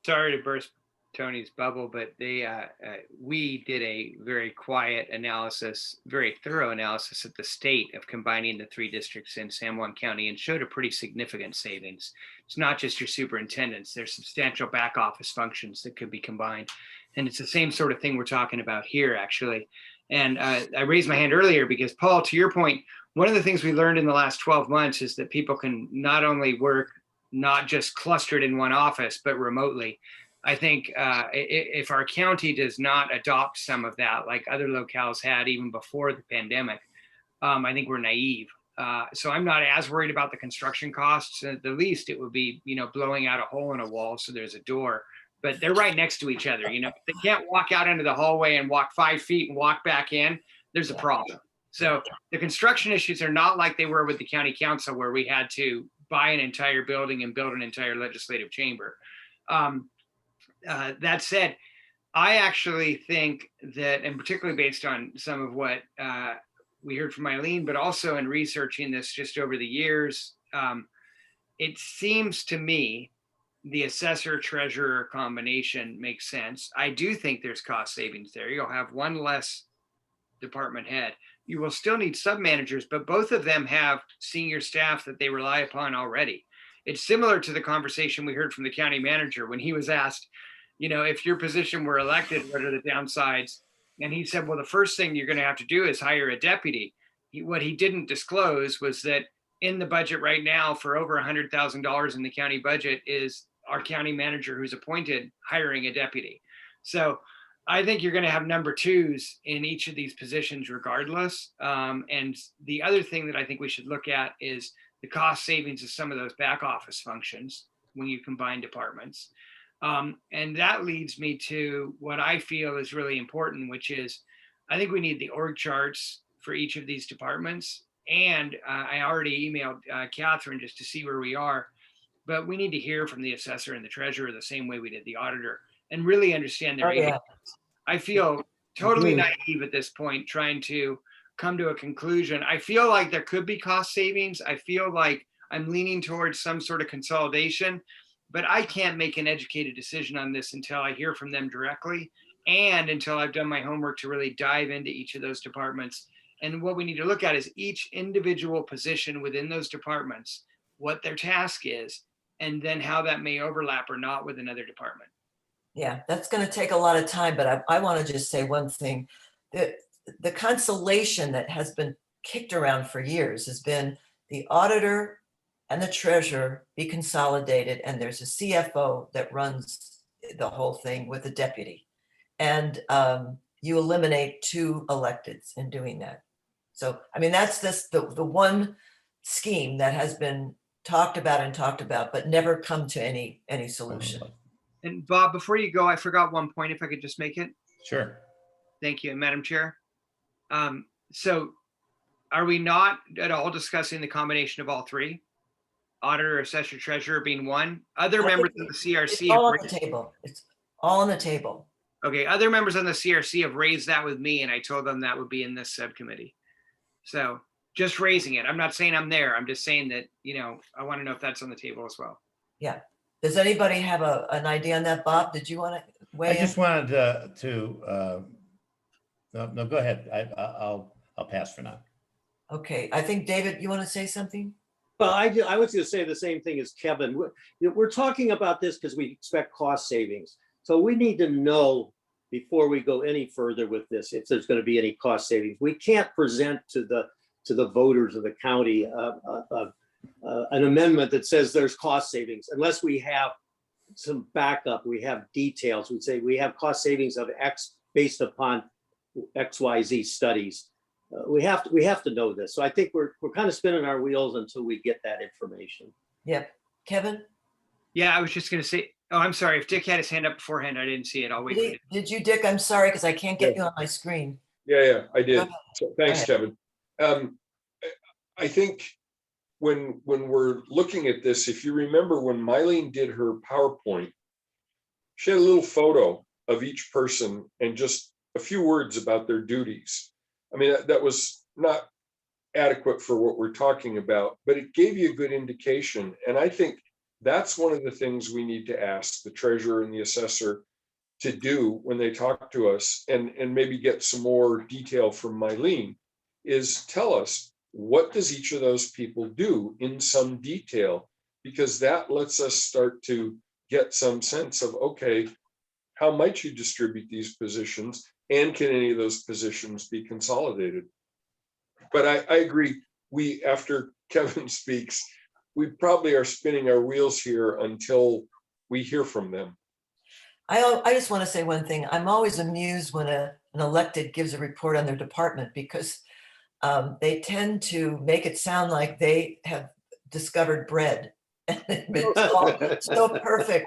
Sorry to burst Tony's bubble, but we did a very quiet analysis, very thorough analysis of the state of combining the 3 districts in San Juan County and showed a pretty significant savings. It's not just your superintendents, there's substantial back office functions that could be combined. And it's the same sort of thing we're talking about here, actually. And I raised my hand earlier because, Paul, to your point, one of the things we learned in the last 12 months is that people can not only work not just clustered in one office, but remotely. I think if our county does not adopt some of that, like other locales had even before the pandemic, I think we're naive. So I'm not as worried about the construction costs. At the least, it would be, blowing out a hole in a wall so there's a door. But they're right next to each other. If they can't walk out into the hallway and walk 5 feet and walk back in, there's a problem. So the construction issues are not like they were with the county council, where we had to buy an entire building and build an entire legislative chamber. That said, I actually think that, and particularly based on some of what we heard from Eileen, but also in researching this just over the years, it seems to me the assessor treasurer combination makes sense. I do think there's cost savings there. You'll have one less department head. You will still need sub-managers, but both of them have senior staff that they rely upon already. It's similar to the conversation we heard from the county manager when he was asked, if your position were elected, what are the downsides? And he said, well, the first thing you're going to have to do is hire a deputy. What he didn't disclose was that in the budget right now for over $100,000 in the county budget is our county manager who's appointed hiring a deputy. So I think you're going to have number 2s in each of these positions regardless. And the other thing that I think we should look at is the cost savings of some of those back office functions when you combine departments. And that leads me to what I feel is really important, which is I think we need the org charts for each of these departments. And I already emailed Catherine just to see where we are, but we need to hear from the assessor and the treasurer the same way we did the auditor and really understand their
Oh, yeah.
I feel totally naive at this point trying to come to a conclusion. I feel like there could be cost savings. I feel like I'm leaning towards some sort of consolidation, but I can't make an educated decision on this until I hear from them directly and until I've done my homework to really dive into each of those departments. And what we need to look at is each individual position within those departments, what their task is, and then how that may overlap or not with another department.
Yeah, that's going to take a lot of time, but I want to just say one thing. The consolation that has been kicked around for years has been the auditor and the treasurer be consolidated, and there's a CFO that runs the whole thing with a deputy. And you eliminate 2 electeds in doing that. So, I mean, that's the one scheme that has been talked about, but never come to any solution.
And Bob, before you go, I forgot one point, if I could just make it.
Sure.
Thank you, Madam Chair. So are we not at all discussing the combination of all 3? Auditor, assessor, treasurer being one? Other members of the CRC.
It's all on the table. It's all on the table.
Okay, other members on the CRC have raised that with me, and I told them that would be in this subcommittee. So just raising it. I'm not saying I'm there. I'm just saying that, I want to know if that's on the table as well.
Yeah. Does anybody have an idea on that? Bob, did you want to weigh in?
I just wanted no, go ahead. I'll pass for now.
Okay, I think David, you want to say something?
Well, I was going to say the same thing as Kevin. We're talking about this because we expect cost savings. So we need to know before we go any further with this, if there's going to be any cost savings. We can't present to the voters of the county an amendment that says there's cost savings unless we have some backup, we have details. We'd say we have cost savings of X based upon XYZ studies. We have to know this. So I think we're kind of spinning our wheels until we get that information.
Yep. Kevin?
Yeah, I was just going to say, I'm sorry. If Dick had his hand up beforehand, I didn't see it. I'll wait.
Did you, Dick? I'm sorry, because I can't get you on my screen.
Yeah, I did.
Go ahead.
So, thanks, Kevin. I think when we're looking at this, if you remember when Mylene did her PowerPoint, she had a little photo of each person and just a few words about their duties. I mean, that was not adequate for what we're talking about, but it gave you a good indication. And I think that's one of the things we need to ask the treasurer and the assessor to do when they talk to us, and maybe get some more detail from Mylene, is tell us, what does each of those people do in some detail? Because that lets us start to get some sense of, okay, how might you distribute these positions? And can any of those positions be consolidated? But I agree, after Kevin speaks, we probably are spinning our wheels here until we hear from them.
I just want to say one thing. I'm always amused when an elected gives a report on their department, because they tend to make it sound like they have discovered bread. And it's all so perfect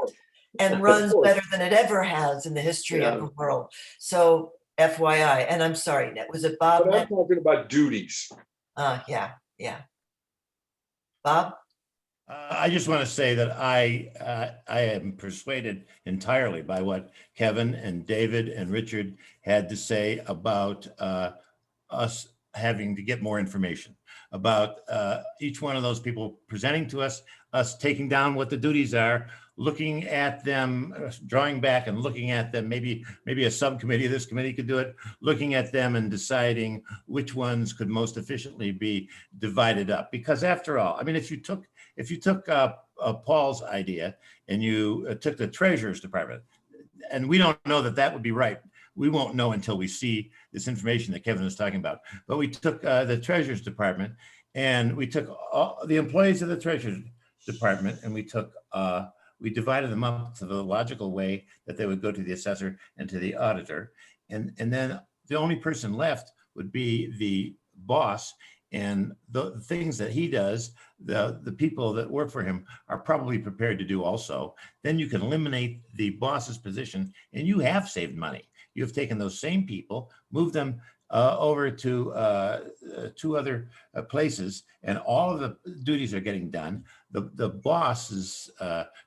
and runs better than it ever has in the history of the world. So FYI, and I'm sorry, was it Bob?
But I'm talking about duties.
Yeah. Bob?
I just want to say that I am persuaded entirely by what Kevin and David and Richard had to say about us having to get more information about each one of those people presenting to us taking down what the duties are, looking at them, drawing back and looking at them. Maybe a subcommittee of this committee could do it, looking at them and deciding which ones could most efficiently be divided up. Because after all, I mean, if you took Paul's idea and you took the treasurer's department, and we don't know that would be right. We won't know until we see this information that Kevin is talking about. But we took the treasurer's department, and we took all the employees of the treasurer's department, and we divided them up to the logical way that they would go to the assessor and to the auditor. And then the only person left would be the boss, and the things that he does, the people that work for him are probably prepared to do also. Then you can eliminate the boss's position, and you have saved money. You have taken those same people, moved them over to two other places, and all of the duties are getting done. The boss's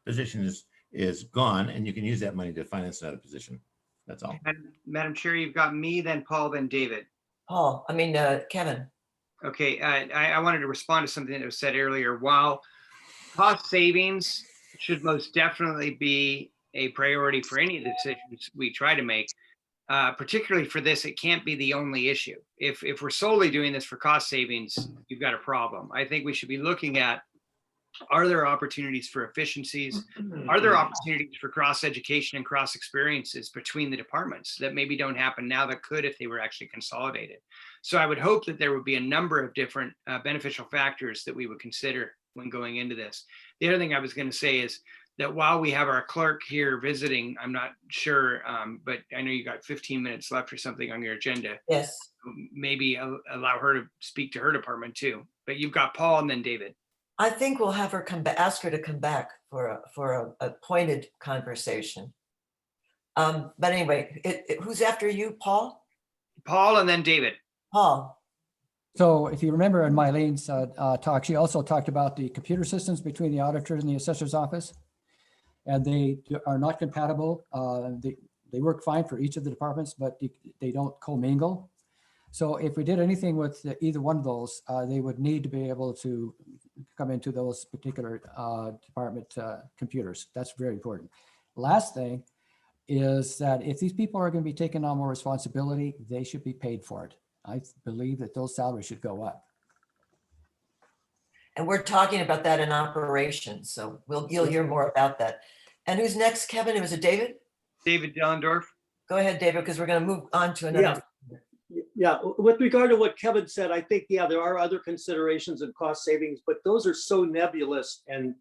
position is gone, and you can use that money to finance another position. That's all.
And Madam Chair, you've got me, then Paul, then David.
Kevin.
Okay, I wanted to respond to something that was said earlier. While cost savings should most definitely be a priority for any of the decisions we try to make, particularly for this, it can't be the only issue. If we're solely doing this for cost savings, you've got a problem. I think we should be looking at, are there opportunities for efficiencies? Are there opportunities for cross education and cross experiences between the departments that maybe don't happen now that could if they were actually consolidated? So I would hope that there would be a number of different beneficial factors that we would consider when going into this. The other thing I was going to say is that while we have our clerk here visiting, I'm not sure, but I know you got 15 minutes left or something on your agenda.
Yes.
Maybe allow her to speak to her department too. But you've got Paul and then David.
I think we'll have her ask her to come back for a pointed conversation. But anyway, who's after you, Paul?
Paul and then David.
Paul.
So if you remember in Mylene's talk, she also talked about the computer systems between the auditor and the assessor's office. And they are not compatible. They work fine for each of the departments, but they don't commingle. So if we did anything with either one of those, they would need to be able to come into those particular department computers. That's very important. Last thing is that if these people are going to be taking on more responsibility, they should be paid for it. I believe that those salaries should go up.
And we're talking about that in operations, so you'll hear more about that. And who's next, Kevin? Was it David?
David Dellendorf.
Go ahead, David, because we're going to move on to another.
Yeah, with regard to what Kevin said, I think, there are other considerations and cost savings, but those are so nebulous and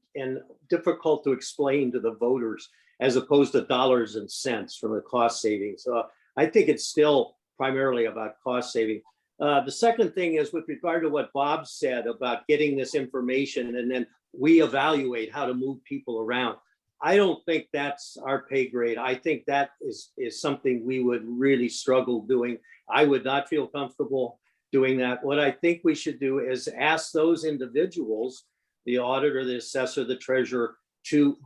difficult to explain to the voters as opposed to dollars and cents from the cost savings. So I think it's still primarily about cost saving. The second thing is with regard to what Bob said about getting this information and then we evaluate how to move people around. I don't think that's our pay grade. I think that is something we would really struggle doing. I would not feel comfortable doing that. What I think we should do is ask those individuals, the auditor, the assessor, the treasurer, to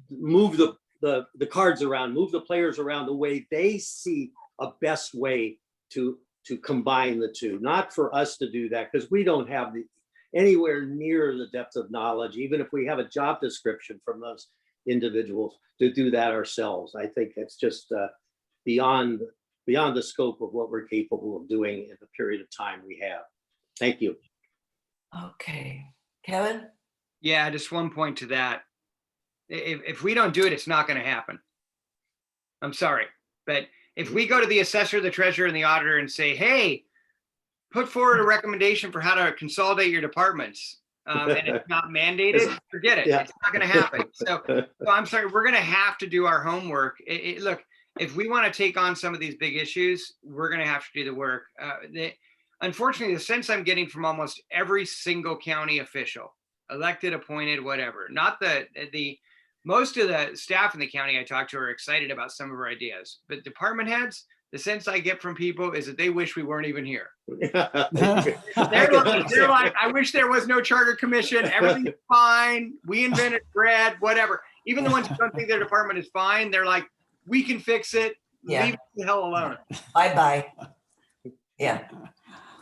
move the cards around, move the players around the way they see a best way to combine the two. Not for us to do that, because we don't have anywhere near the depth of knowledge, even if we have a job description from those individuals to do that ourselves. I think that's just beyond the scope of what we're capable of doing in the period of time we have. Thank you.
Okay, Kevin?
Yeah, just one point to that. If we don't do it, it's not going to happen. I'm sorry, but if we go to the assessor, the treasurer, and the auditor and say, hey, put forward a recommendation for how to consolidate your departments, and it's not mandated, forget it.
Yeah.
It's not going to happen. So I'm sorry, we're going to have to do our homework. Look, if we want to take on some of these big issues, we're going to have to do the work. Unfortunately, the sense I'm getting from almost every single county official, elected, appointed, whatever, not the most of the staff in the county I talk to are excited about some of our ideas, but department heads, the sense I get from people is that they wish we weren't even here. They're like, I wish there was no charter commission. Everything's fine. We invented bread, whatever. Even the ones who don't think their department is fine, they're like, we can fix it.
Yeah.
Leave it the hell alone.
Bye-bye. Yeah.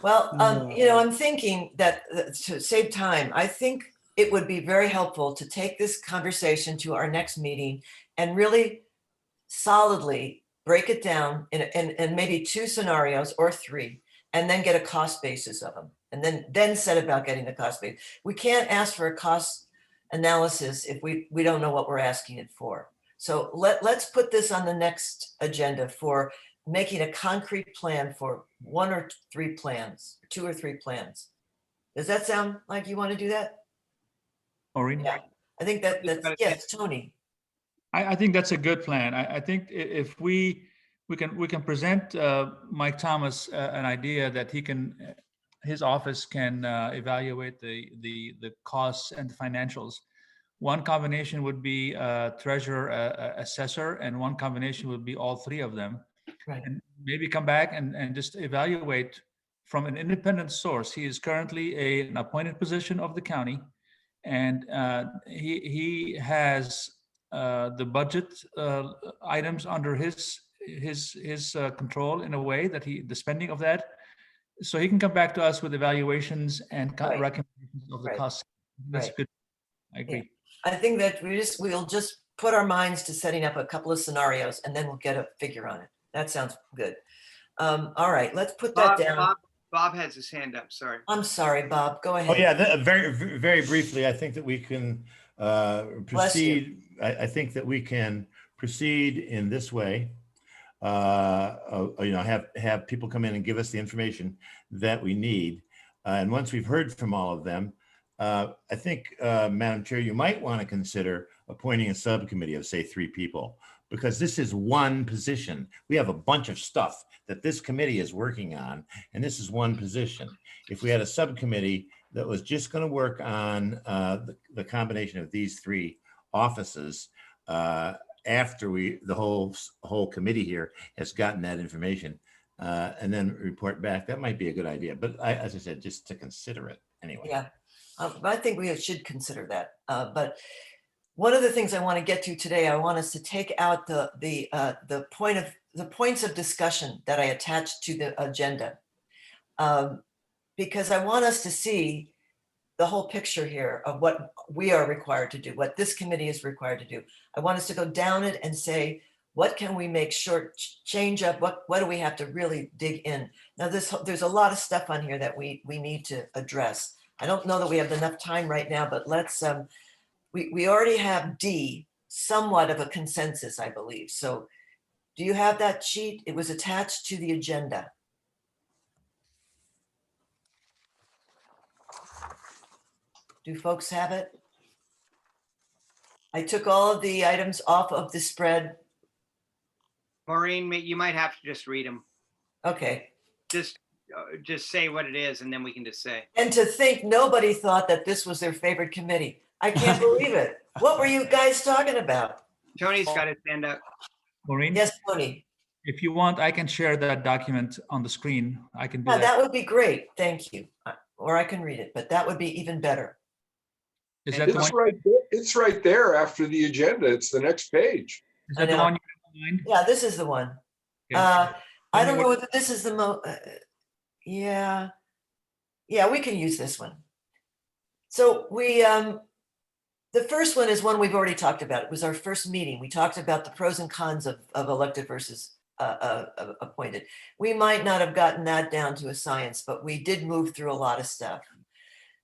Well, I'm thinking that to save time, I think it would be very helpful to take this conversation to our next meeting and really solidly break it down in maybe 2 scenarios or 3, and then get a cost basis of them, and then set about getting the cost base. We can't ask for a cost analysis if we don't know what we're asking it for. So let's put this on the next agenda for making a concrete plan for 1 or 3 plans, 2 or 3 plans. Does that sound like you want to do that?
Maureen?
Yeah, I think that's, yes, Tony.
I think that's a good plan. I think if we can present Mike Thomas an idea that his office can evaluate the costs and the financials. One combination would be treasurer, assessor, and one combination would be all 3 of them.
Right.
And maybe come back and just evaluate from an independent source. He is currently an appointed position of the county, and he has the budget items under his control in a way that the spending of that, so he can come back to us with evaluations and
Right.
recommendations of the
Right.
costs. That's
Right.
good. I agree.
I think that we'll just put our minds to setting up a couple of scenarios, and then we'll get a figure on it. That sounds good. All right, let's put that down.
Bob has his hand up. Sorry.
I'm sorry, Bob. Go
Oh,
ahead.
yeah, very briefly, I think that we can proceed. I think that we can proceed in this way. Have people come in and give us the information that we need. And once we've heard from all of them, I think, Madam Chair, you might want to consider appointing a subcommittee of, say, 3 people, because this is one position. We have a bunch of stuff that this committee is working on, and this is one position. If we had a subcommittee that was just going to work on the combination of these 3 offices, after the whole committee here has gotten that information, and then report back, that might be a good idea. But as I said, just to consider it anyway.
Yeah, I think we should consider that. But one of the things I want to get to today, I want us to take out the points of discussion that I attached to the agenda, because I want us to see the whole picture here of what we are required to do, what this committee is required to do. I want us to go down it and say, what can we make change up? What do we have to really dig in? Now, there's a lot of stuff on here that we need to address. I don't know that we have enough time right now, but let's, we already have D, somewhat of a consensus, I believe. So do you have that sheet? It was attached to the agenda. Do folks have it? I took all of the items off of the spread.
Maureen, you might have to just read them.
Okay.
Just say what it is, and then we can just say.
And to think nobody thought that this was their favorite committee. I can't believe it. What were you guys talking about?
Tony's got his hand up.
Maureen?
Yes, Tony.
If you want, I can share that document on the screen. I can do
Yeah,
that.
that would be great. Thank you. Or I can read it, but that would be even better.
Is that the one?
It's right there after the agenda. It's the next page.
Is
I
that the
know.
one you have in mind?
Yeah, this is the one.
Okay.
I don't know whether this is the yeah. Yeah, we can use this one. So we The first one is one we've already talked about. It was our first meeting. We talked about the pros and cons of elected versus appointed. We might not have gotten that down to a science, but we did move through a lot of stuff.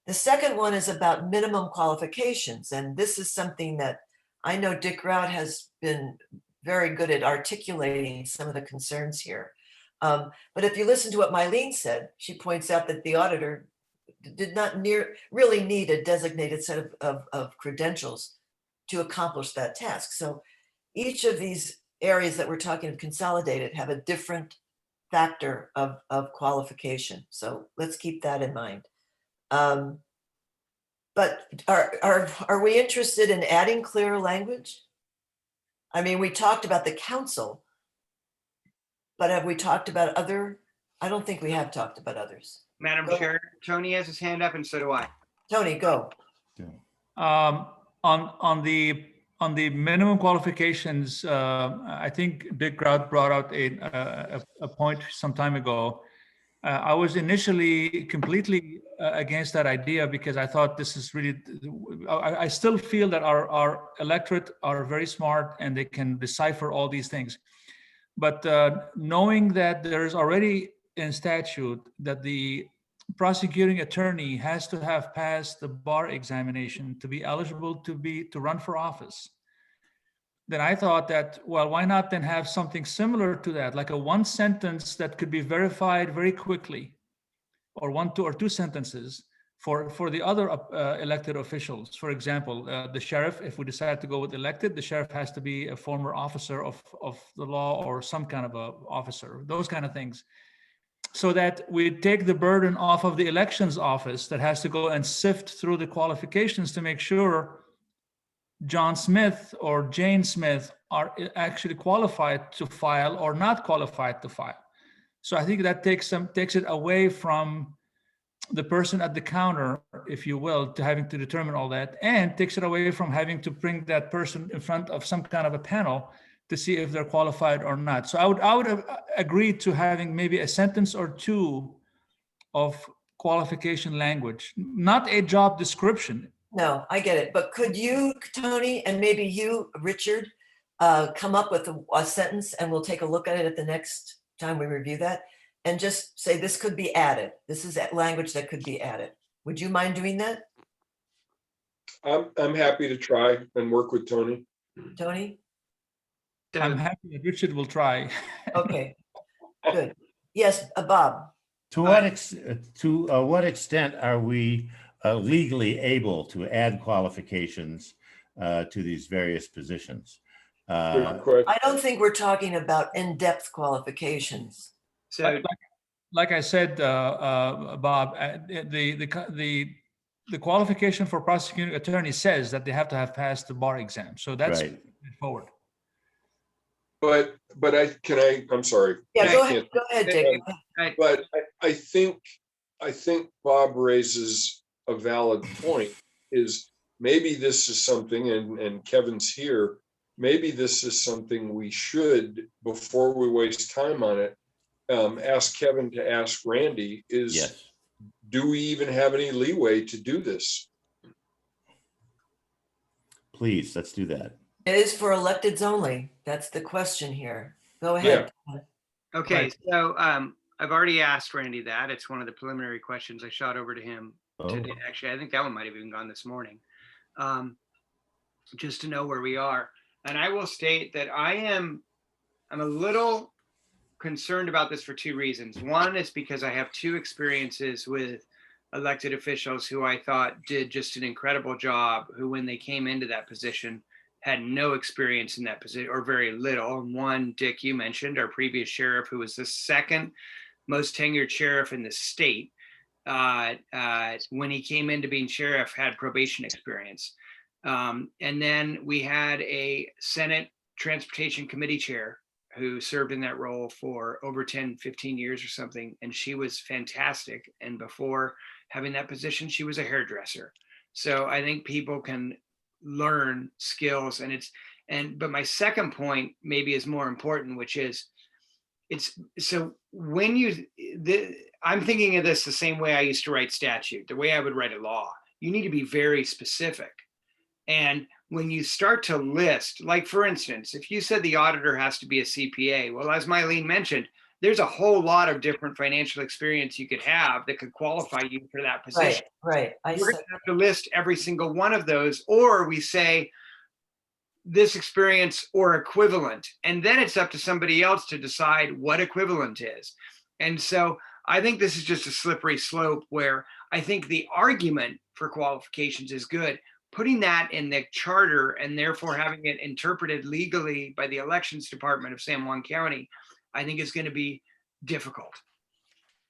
The second one is about minimum qualifications. And this is something that I know Dick Rout has been very good at articulating some of the concerns here. But if you listen to what Mylene said, she points out that the auditor did not really need a designated set of credentials to accomplish that task. So each of these areas that we're talking of consolidated have a different factor of qualification. So let's keep that in mind. But are we interested in adding clearer language? I mean, we talked about the council, but have we talked about other? I don't think we have talked about others.
Madam
Go.
Chair, Tony has his hand up and so do I.
Tony, go.
On the minimum qualifications, I think Dick Rout brought out a point some time ago. I was initially completely against that idea because I thought this is really, I still feel that our electorate are very smart and they can decipher all these things. But knowing that there's already in statute that the prosecuting attorney has to have passed the bar examination to be eligible to run for office, then I thought that, well, why not then have something similar to that, like a one sentence that could be verified very quickly, or two or two sentences for the other elected officials. For example, the sheriff, if we decide to go with elected, the sheriff has to be a former officer of the law or some kind of a officer, those kind of things. So that we take the burden off of the elections office that has to go and sift through the qualifications to make sure John Smith or Jane Smith are actually qualified to file or not qualified to file. So I think that takes it away from the person at the counter, if you will, to having to determine all that, and takes it away from having to bring that person in front of some kind of a panel to see if they're qualified or not. So I would agree to having maybe a sentence or two of qualification language, not a job description.
No, I get it. But could you, Tony, and maybe you, Richard, come up with a sentence and we'll take a look at it at the next time we review that and just say this could be added. This is that language that could be added. Would you mind doing that?
I'm happy to try and work with Tony.
Tony?
I'm happy that Richard will try.
Okay, good. Yes, Bob.
To what extent are we legally able to add qualifications to these various positions?
I don't think we're talking about in-depth qualifications.
So
like I said, Bob, the qualification for prosecuting attorney says that they have to have passed the bar exam. So that's
right.
Forward.
But I'm sorry.
Yeah, go ahead, Dick.
But I think Bob raises a valid point, is maybe this is something, and Kevin's here, maybe this is something we should, before we waste time on it, ask Kevin to ask Randy is,
yes.
Do we even have any leeway to do this?
Please, let's do that.
It is for electeds only. That's the question here. Go ahead.
Yeah.
okay,
Right.
so I've already asked Randy that. It's one of the preliminary questions I shot over to him today. Actually, I think that one might have even gone this morning, just to know where we are. And I will state that I'm a little concerned about this for two reasons. One is because I have two experiences with elected officials who I thought did just an incredible job, who when they came into that position had no experience in that position or very little. And one, Dick, you mentioned our previous sheriff, who was the second most tenured sheriff in the state. When he came into being sheriff, had probation experience. And then we had a Senate Transportation Committee chair who served in that role for over 10, 15 years or something. And she was fantastic. And before having that position, she was a hairdresser. So I think people can learn skills, but my second point maybe is more important, which is I'm thinking of this the same way I used to write statute, the way I would write a law. You need to be very specific. And when you start to list, like for instance, if you said the auditor has to be a CPA, well, as Mylene mentioned, there's a whole lot of different financial experience you could have that could qualify you for that position.
Right.
We're going to have to list every single one of those, or we say this experience or equivalent, and then it's up to somebody else to decide what equivalent is. And so I think this is just a slippery slope where I think the argument for qualifications is good. Putting that in the charter and therefore having it interpreted legally by the elections department of San Juan County, I think is going to be difficult.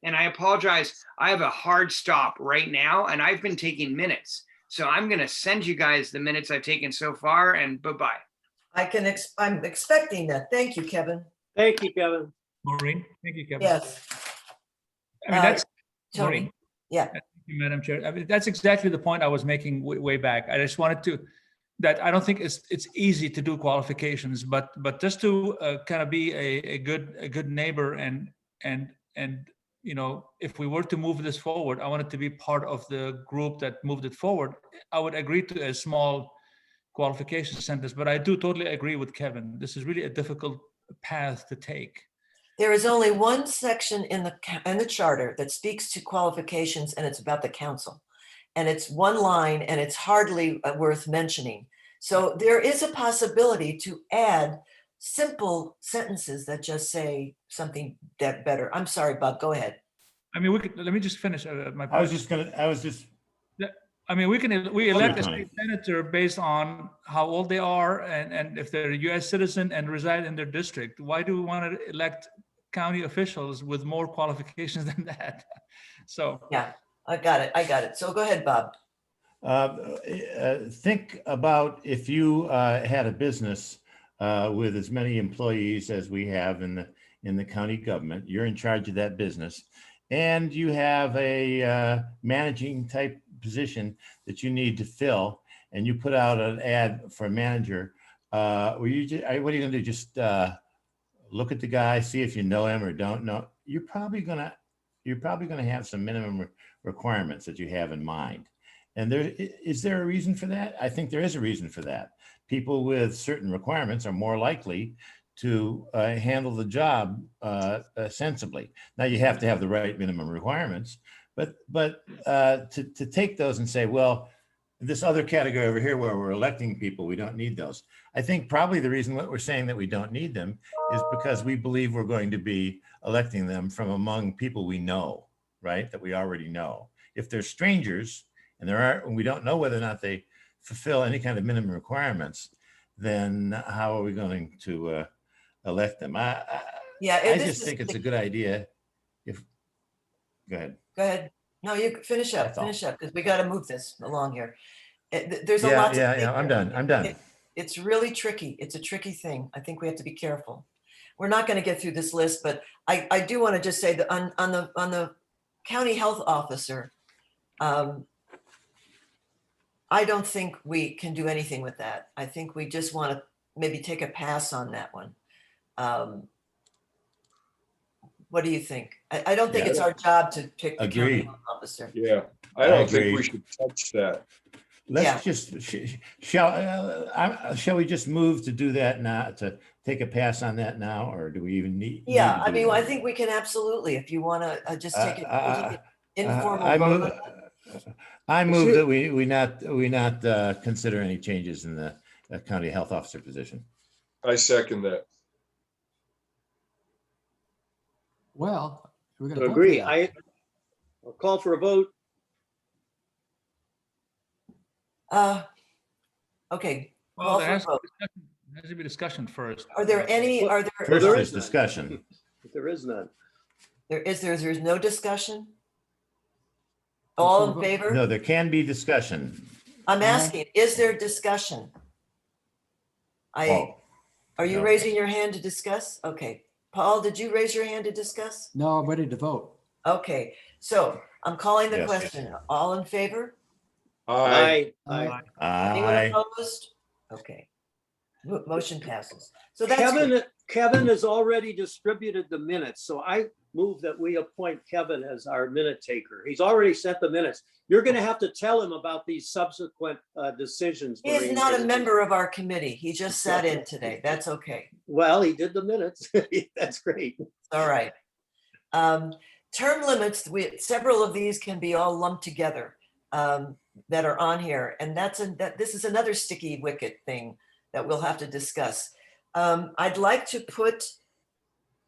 And I apologize, I have a hard stop right now and I've been taking minutes. So I'm going to send you guys the minutes I've taken so far, and bye-bye.
I'm expecting that. Thank you, Kevin.
Thank you, Kevin.
Maureen, thank you, Kevin.
Yes.
I mean, that's
Tony.
Maureen.
Yeah.
Thank you, Madam Chair. I mean, that's exactly the point I was making way back. I just wanted to, that I don't think it's easy to do qualifications, but just to kind of be a good neighbor and you know, if we were to move this forward, I wanted to be part of the group that moved it forward. I would agree to a small qualification sentence, but I do totally agree with Kevin. This is really a difficult path to take.
There is only one section in the charter that speaks to qualifications, and it's about the council. And it's one line, and it's hardly worth mentioning. So there is a possibility to add simple sentences that just say something that better. I'm sorry, Bob, go ahead.
I mean, let me just finish my point.
I was just,
I mean, we elect a
Tony.
state senator based on how old they are and if they're a US citizen and reside in their district. Why do we want to elect county officials with more qualifications than that? So.
Yeah, I got it. So go ahead, Bob.
think about if you had a business with as many employees as we have in the county government. You're in charge of that business, and you have a managing type position that you need to fill, and you put out an ad for a manager. What are you going to do? Just look at the guy, see if you know him or don't know? You're probably gonna have some minimum requirements that you have in mind. And is there a reason for that? I think there is a reason for that. People with certain requirements are more likely to handle the job sensibly. Now you have to have the right minimum requirements, but to take those and say, well, this other category over here where we're electing people, we don't need those. I think probably the reason what we're saying that we don't need them is because we believe we're going to be electing them from among people we know, right? That we already know. If they're strangers and we don't know whether or not they fulfill any kind of minimum requirements, then how are we going to elect them? I just think it's a good idea. Go ahead.
Go ahead. No, you finish up, because we got to move this along here. There's a lot.
Yeah. I'm done.
It's really tricky. It's a tricky thing. I think we have to be careful. We're not going to get through this list, but I do want to just say that on the county health officer, I don't think we can do anything with that. I think we just want to maybe take a pass on that one. What do you think? I don't think it's our job to pick the county health officer.
Yeah, I don't think we should touch that.
Let's just, shall we just move to do that now, to take a pass on that now, or do we even need?
Yeah, I mean, I think we can absolutely, if you want to just take it informal vote.
I move that we not consider any changes in the county health officer position.
I second that.
Well, we're going to
Agree. I'll call for a vote.
Okay.
Well, there has to be discussion first.
Are there any?
First, there's discussion.
There is none.
There's no discussion. All in favor?
No, there can be discussion.
I'm asking, is there discussion? Are you raising your hand to discuss? Okay. Paul, did you raise your hand to discuss?
No, I'm ready to vote.
Okay, so I'm calling the
Yes.
question. All in favor?
Aye.
Anyone opposed? Okay. Motion passes. So that's good.
Kevin has already distributed the minutes, so move that we appoint Kevin as our minute taker. He's already sent the minutes. You're going to have to tell him about these subsequent decisions.
He is
Maureen.
not a member of our committee. He just sat in today. That's okay.
Well, he did the minutes. That's great.
All right. Term limits, several of these can be all lumped together that are on here. And this is another sticky wicket thing that we'll have to discuss. I'd like to put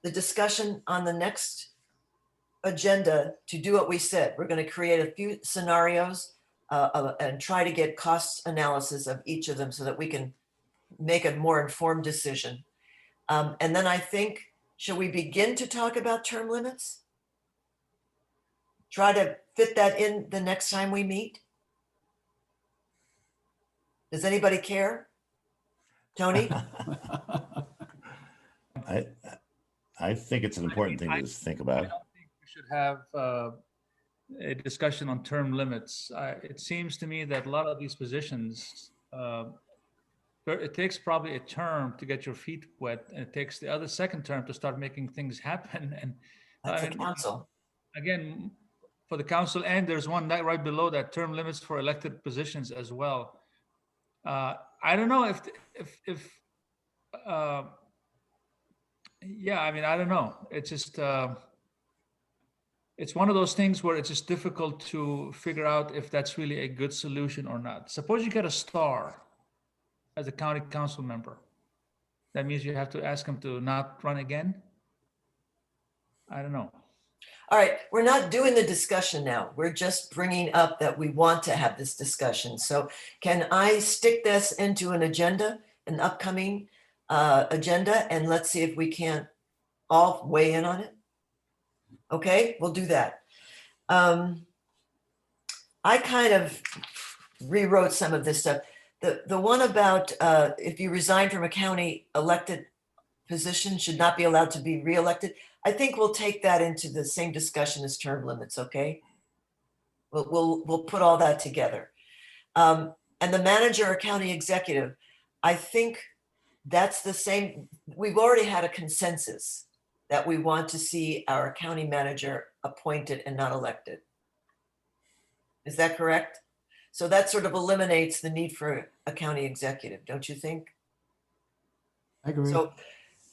the discussion on the next agenda to do what we said. We're going to create a few scenarios and try to get cost analysis of each of them so that we can make a more informed decision. And then I think, shall we begin to talk about term limits? Try to fit that in the next time we meet? Does anybody care? Tony?
I think it's an important thing to think about.
I don't think we should have a discussion on term limits. It seems to me that a lot of these positions, it takes probably a term to get your feet wet, and it takes the other second term to start making things happen. And
That's the council.
again, for the council, and there's one right below that, term limits for elected positions as well. I don't know yeah, I mean, I don't know. It's just, it's one of those things where it's just difficult to figure out if that's really a good solution or not. Suppose you get a star as a county council member. That means you have to ask them to not run again? I don't know.
All right, we're not doing the discussion now. We're just bringing up that we want to have this discussion. So can I stick this into an agenda, an upcoming agenda, and let's see if we can't all weigh in on it? Okay, we'll do that. I kind of rewrote some of this stuff. The one about if you resign from a county elected position should not be allowed to be reelected. I think we'll take that into the same discussion as term limits, okay? We'll put all that together. And the manager or county executive, I think that's the same. We've already had a consensus that we want to see our county manager appointed and not elected. Is that correct? So that sort of eliminates the need for a county executive, don't you think?
I agree.
So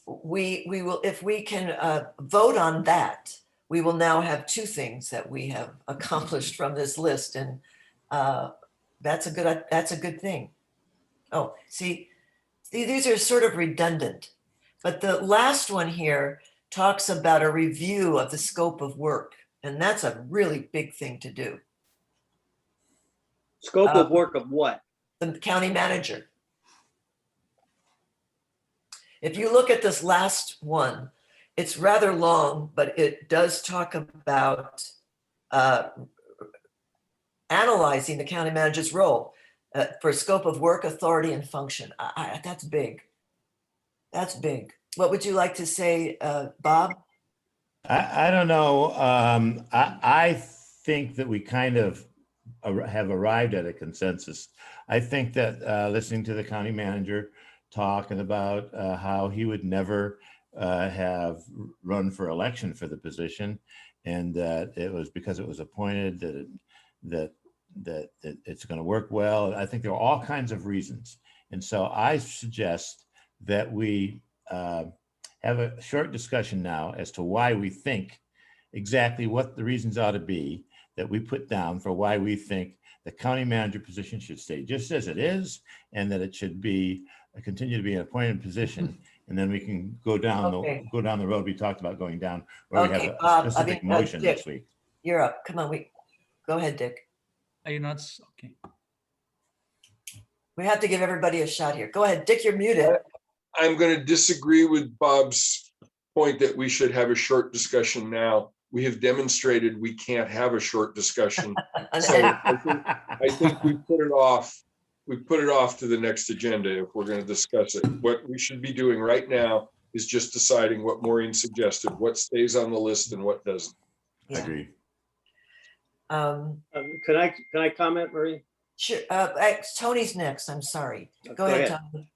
we will, if we can vote on that, we will now have two things that we have accomplished from this list, and that's a good thing. Oh, see, these are sort of redundant, but the last one here talks about a review of the scope of work, and that's a really big thing to do.
Scope of work of what?
The county manager. If you look at this last one, it's rather long, but it does talk about analyzing the county manager's role for scope of work, authority, and function. That's big. That's big. What would you like to say, Bob?
I don't know. I think that we kind of have arrived at a consensus. I think that listening to the county manager talking about how he would never have run for election for the position, and that it was because it was appointed that it's going to work well. I think there are all kinds of reasons, and so I suggest that we have a short discussion now as to why we think exactly what the reasons ought to be that we put down for why we think the county manager position should stay just as it is, and that it should be continue to be an appointed position, and then we can go down the road we talked about going down, where we have a specific motion
Dick,
next week.
You're up. Come on, go ahead, Dick.
Are you not? Okay.
We have to give everybody a shot here. Go ahead, Dick, you're muted.
I'm going to disagree with Bob's point that we should have a short discussion now. We have demonstrated we can't have a short discussion. So I think we put it off. We put it off to the next agenda if we're going to discuss it. What we should be doing right now is just deciding what Maureen suggested, what stays on the list and what doesn't.
I agree.
Can I comment, Marie?
Sure. Tony's next. I'm sorry. Go ahead, Tony.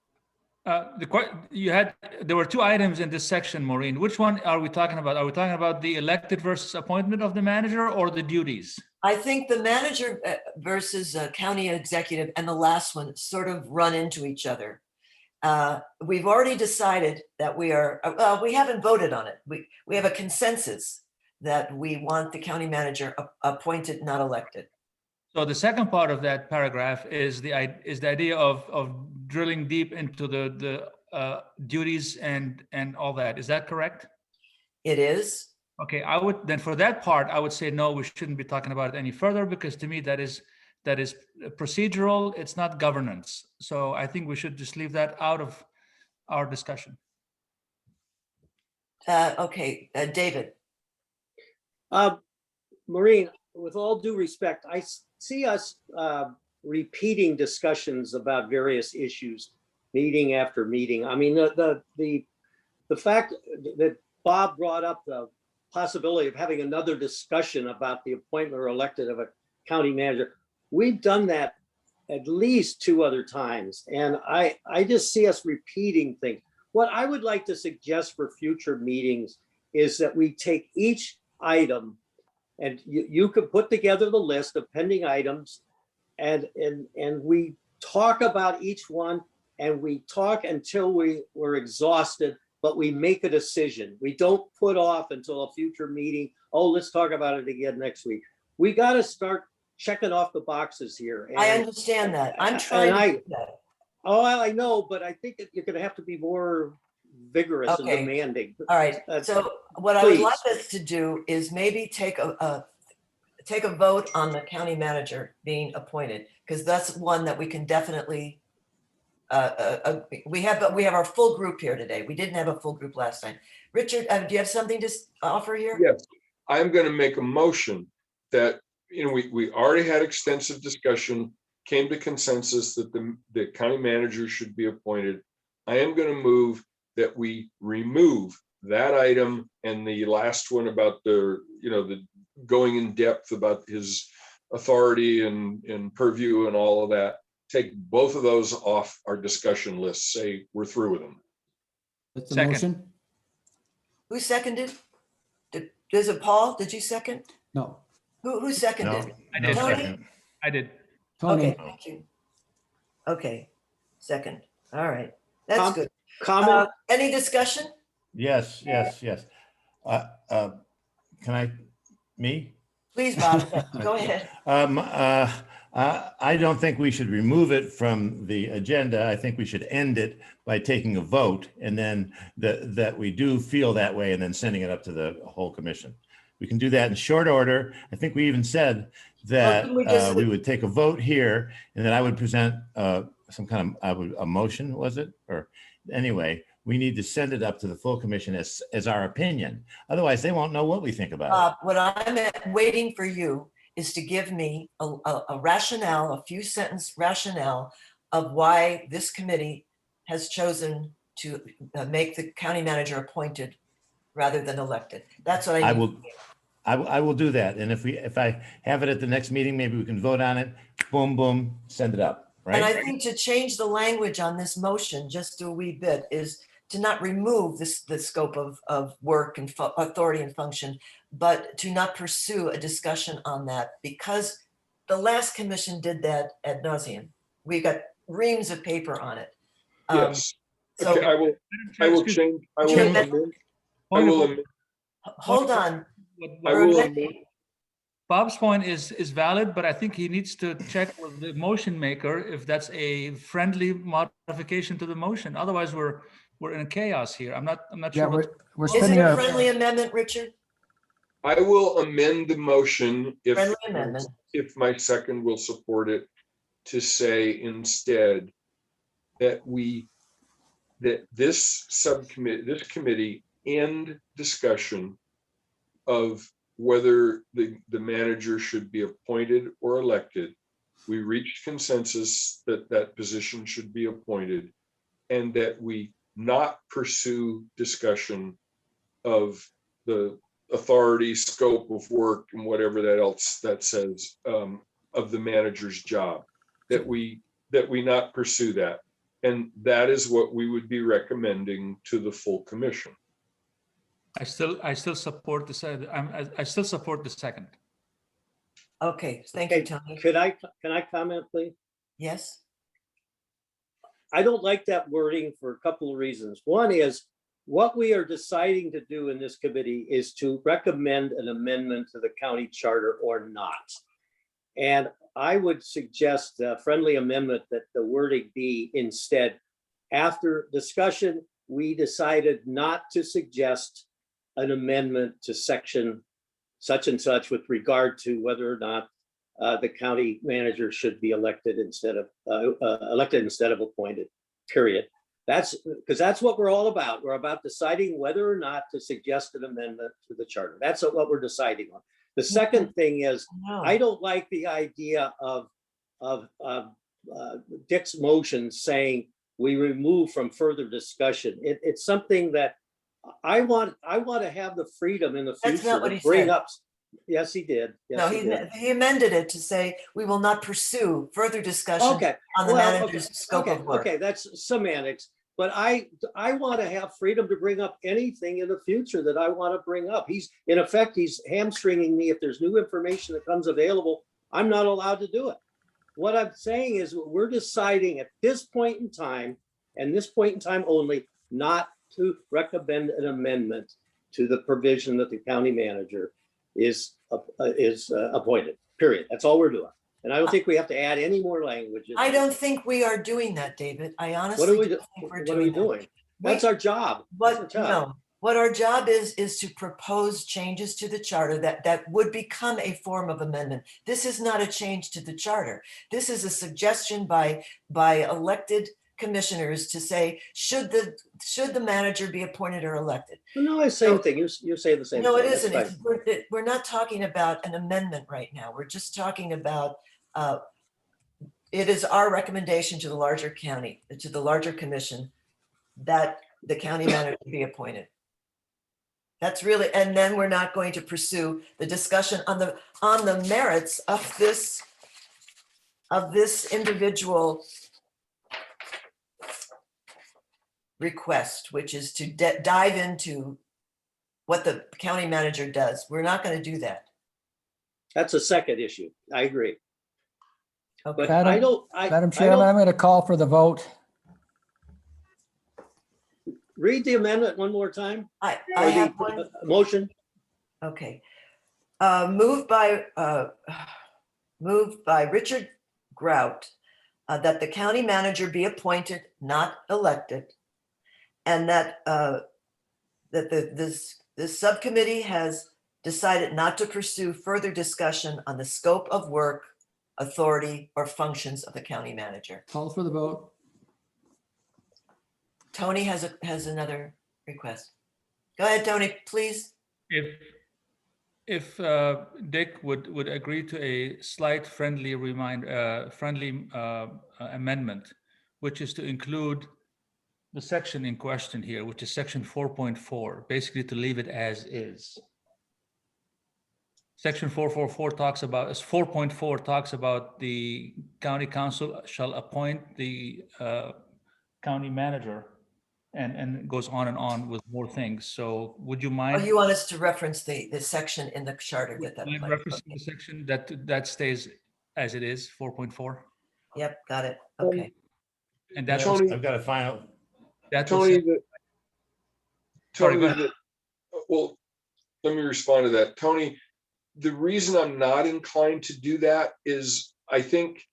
There were two items in this section, Maureen. Which one are we talking about? Are we talking about the elected versus appointment of the manager or the duties?
I think the manager versus county executive and the last one sort of run into each other. We've already decided that we haven't voted on it. We have a consensus that we want the county manager appointed, not elected.
So the second part of that paragraph is the idea of drilling deep into the duties and all that. Is that correct?
It is.
Okay, then for that part, I would say no, we shouldn't be talking about it any further, because to me that is procedural. It's not governance. So I think we should just leave that out of our discussion.
Okay, David.
Maureen, with all due respect, I see us repeating discussions about various issues, meeting after meeting. I mean, the fact that Bob brought up the possibility of having another discussion about the appointment or elected of a county manager, we've done that at least 2 other times. And I just see us repeating things. What I would like to suggest for future meetings is that we take each item, and you could put together the list of pending items, and we talk about each one, and we talk until we're exhausted, but we make a decision. We don't put off until a future meeting. Oh, let's talk about it again next week. We got to start checking off the boxes here.
I understand that. I'm trying to do that.
Oh, I know, but I think that you're going to have to be more vigorous and
Okay.
demanding.
All right. So what I would like us to do is maybe take a vote on the county manager being appointed, because that's one that we can definitely. We have our full group here today. We didn't have a full group last time. Richard, do you have something to offer here?
Yes, I'm going to make a motion that, we already had extensive discussion, came to consensus that the county manager should be appointed. I am going to move that we remove that item and the last one about the going in depth about his authority and purview and all of that. Take both of those off our discussion list. Say we're through with them.
That's the
Second.
motion?
Who seconded? Is it Paul? Did you second?
No.
Who seconded?
No,
I
no
did.
Tony?
second.
I did.
Tony,
Okay, thank you. Okay, second. All right, that's
Com-
good.
Comment?
Any discussion?
Yes. Can me?
Please, Bob, go ahead.
I don't think we should remove it from the agenda. I think we should end it by taking a vote, and then that we do feel that way, and then sending it up to the whole commission. We can do that in short order. I think we even said that we would take a vote here, and then I would present some kind of a motion, was it? Or anyway, we need to send it up to the full commission as our opinion. Otherwise, they won't know what we think about it.
What I'm waiting for you is to give me a rationale, a few sentence rationale of why this committee has chosen to make the county manager appointed rather than elected. That's what I need.
I will do that. And if I have it at the next meeting, maybe we can vote on it. Boom, boom, send it up,
And I
right?
think to change the language on this motion just a wee bit is to not remove the scope of work and authority and function, but to not pursue a discussion on that, because the last commission did that ad nauseum. We got reams of paper on it.
Yes.
So
Okay, I will change. I will amend. I will amend.
hold on.
I will amend.
Bob's point is valid, but I think he needs to check with the motion maker if that's a friendly modification to the motion. Otherwise, we're in chaos here. I'm not
yeah,
sure.
we're
Is it
spending
a
our,
friendly amendment, Richard?
I will amend the motion
Friendly amendment.
if my second will support it, to say instead that this committee end discussion of whether the manager should be appointed or elected. We reached consensus that position should be appointed, and that we not pursue discussion of the authority, scope of work, and whatever that says of the manager's job. That we not pursue that. And that is what we would be recommending to the full commission.
I still support this. I still support the second.
Okay, thank you,
Okay,
Tony.
can I comment, please?
Yes,
I don't like that wording for a couple of reasons. One is what we are deciding to do in this committee is to recommend an amendment to the county charter or not. And I would suggest a friendly amendment that the wording be instead, after discussion, we decided not to suggest an amendment to section such and such with regard to whether or not the county manager should be elected instead of appointed, period. That's because that's what we're all about. We're about deciding whether or not to suggest an amendment to the charter. That's what we're deciding on. The second thing is,
no,
I don't like the idea of Dick's motion saying we remove from further discussion. It's something that I want to have the freedom in the
That's not
future
what
to
he
bring
said.
up. Yes, he did.
no,
Yes, he did.
he amended it to say, we will not pursue further discussion
Okay.
on the
Well,
manager's scope
okay,
of work.
okay, that's semantics, but I want to have freedom to bring up anything in the future that I want to bring up. He's, in effect, he's hamstringing me. If there's new information that comes available, I'm not allowed to do it. What I'm saying is we're deciding at this point in time, and this point in time only, not to recommend an amendment to the provision that the county manager is appointed, period. That's all we're doing. And I don't think we have to add any more language.
I don't think we are doing that, David. I
What are
honestly
we,
don't think we're
what are we
that.
doing? That's
We-
our job. That's our
What,
job.
no, what our job is to propose changes to the charter that would become a form of amendment. This is not a change to the charter. This is a suggestion by elected commissioners to say, should the manager be appointed or elected?
No, it's the same thing. You're saying the same
No,
thing.
it
That's
isn't.
fine.
We're not talking about an amendment right now. We're just talking about, it is our recommendation to the larger county, to the larger commission, that the county manager be appointed. That's really, and then we're not going to pursue the discussion on the merits of this individual request, which is to dive into what the county manager does. We're not going to do that.
That's a second issue. I agree.
Okay.
But I don't,
Madam Chairman, I'm going to call for the vote.
read the amendment one more time.
I
Or the
have one.
motion.
Okay. Moved by Richard Grout, that the county manager be appointed, not elected, and that this subcommittee has decided not to pursue further discussion on the scope of work, authority, or functions of the county manager.
Call for the vote.
Tony has another request. Go ahead, Tony, please.
If Dick would agree to a slight friendly amendment, which is to include the section in question here, which is section 4.4, basically to leave it as is. Section 4.4 talks about the county council shall appoint the county manager, and goes on and on with more things. So would you
Oh,
mind?
you want us to reference the section in the charter that
Mind
applies?
referencing
Okay.
the section that stays as it is, 4.4,
Yep, got it. Okay.
and that's
Tony-
I've got a final,
that will
Tony,
say- Sorry, go ahead.
well, let me respond to that. Tony, the reason I'm not inclined to do that is I think,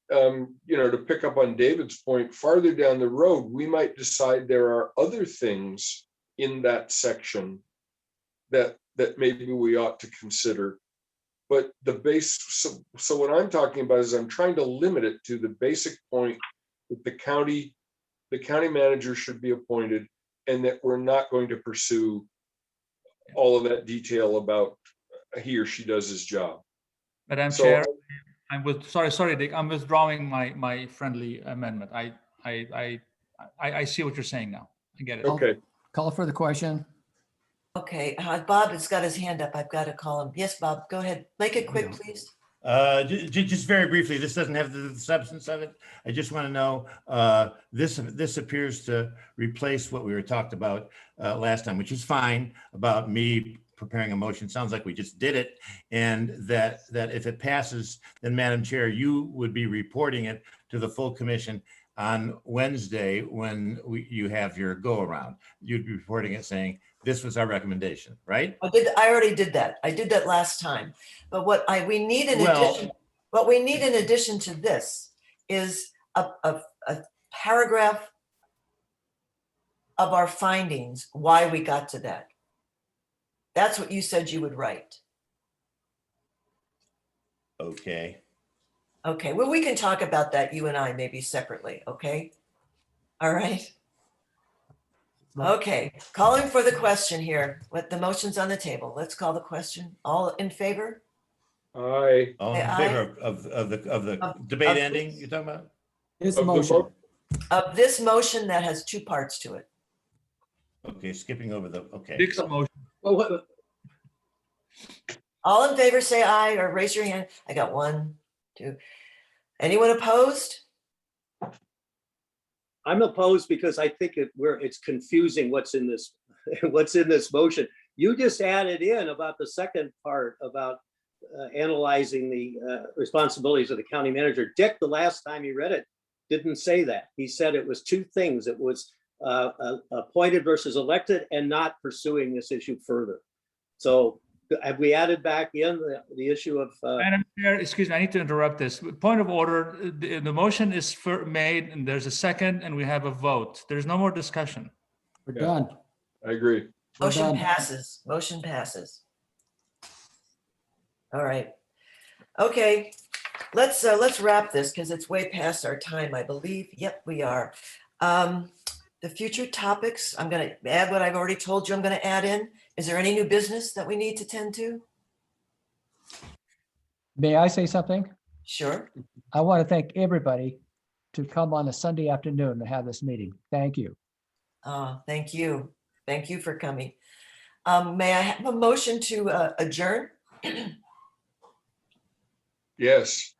to pick up on David's point, farther down the road, we might decide there are other things in that section that maybe we ought to consider. But the base, so what I'm talking about is I'm trying to limit it to the basic point that the county manager should be appointed, and that we're not going to pursue all of that detail about he or she does his job.
Madam
So-
Chair, sorry, Dick, I'm withdrawing my friendly amendment. I see what you're saying now. I get it.
Okay,
Call for the question.
Okay, Bob has got his hand up. I've got to call him. Yes, Bob, go ahead. Make it quick,
Yeah.
please.
Just very briefly, this doesn't have the substance of it. I just want to know, this appears to replace what we were talked about last time, which is fine, about me preparing a motion. Sounds like we just did it. And that if it passes, then Madam Chair, you would be reporting it to the full commission on Wednesday when you have your go around. You'd be reporting it saying, this was our recommendation, right?
I already did that. I did that last time. But we need in addition, what we need in addition to this is a paragraph of our findings, why we got to that. That's what you said you would write.
Okay.
Okay, well, we can talk about that, you and I, maybe separately, okay? All right. Okay, calling for the question here. What the motion's on the table. Let's call the question. All in favor?
Aye.
All in
Aye.
favor of the debate ending you're talking about?
His
Of the
motion.
Of this motion that has two parts to it.
Okay, skipping over the, okay.
Dick's motion.
Well, what-
All in favor, say aye or raise your hand. I got 1, 2. Anyone opposed?
I'm opposed because I think it's confusing what's in this, what's in this motion. You just added in about the second part about analyzing the responsibilities of the county manager. Dick, the last time he read it, didn't say that. He said it was two things. It was appointed versus elected and not pursuing this issue further. So have we added back in the issue of
Madam Chair, excuse me, I need to interrupt this. Point of order, the motion is made and there's a second and we have a vote. There's no more discussion.
We're
Yeah.
done.
I agree.
We're
Motion
done.
passes. Motion passes. All right. Okay, let's wrap this because it's way past our time, I believe. Yep, we are. The future topics, I'm going to add what I've already told you I'm going to add in. Is there any new business that we need to tend to?
May I say something?
Sure.
I want to thank everybody to come on a Sunday afternoon to have this meeting. Thank you.
Thank you. Thank you for coming. May I have a motion to adjourn?
Yes,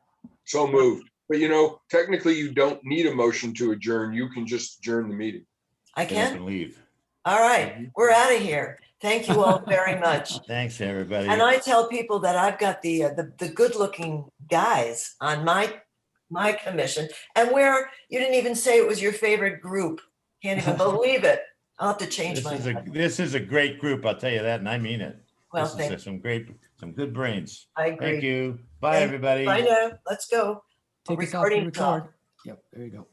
so moved. But technically you don't need a motion to adjourn. You can just adjourn the meeting.
I
Get up
can?
and leave.
All right, we're out of here. Thank you all very much.
Thanks, everybody.
And I tell people that I've got the good-looking guys on my commission, and where you didn't even say it was your favorite group. Can't even believe it. I'll have to change my.
This is a great group, I'll tell you that, and I mean it.
Well,
This is some good brains.
I agree.
Thank you. Bye,
Thank-
everybody.
I know. Let's go.
Take us off the
Recording
record. Yep, there you go.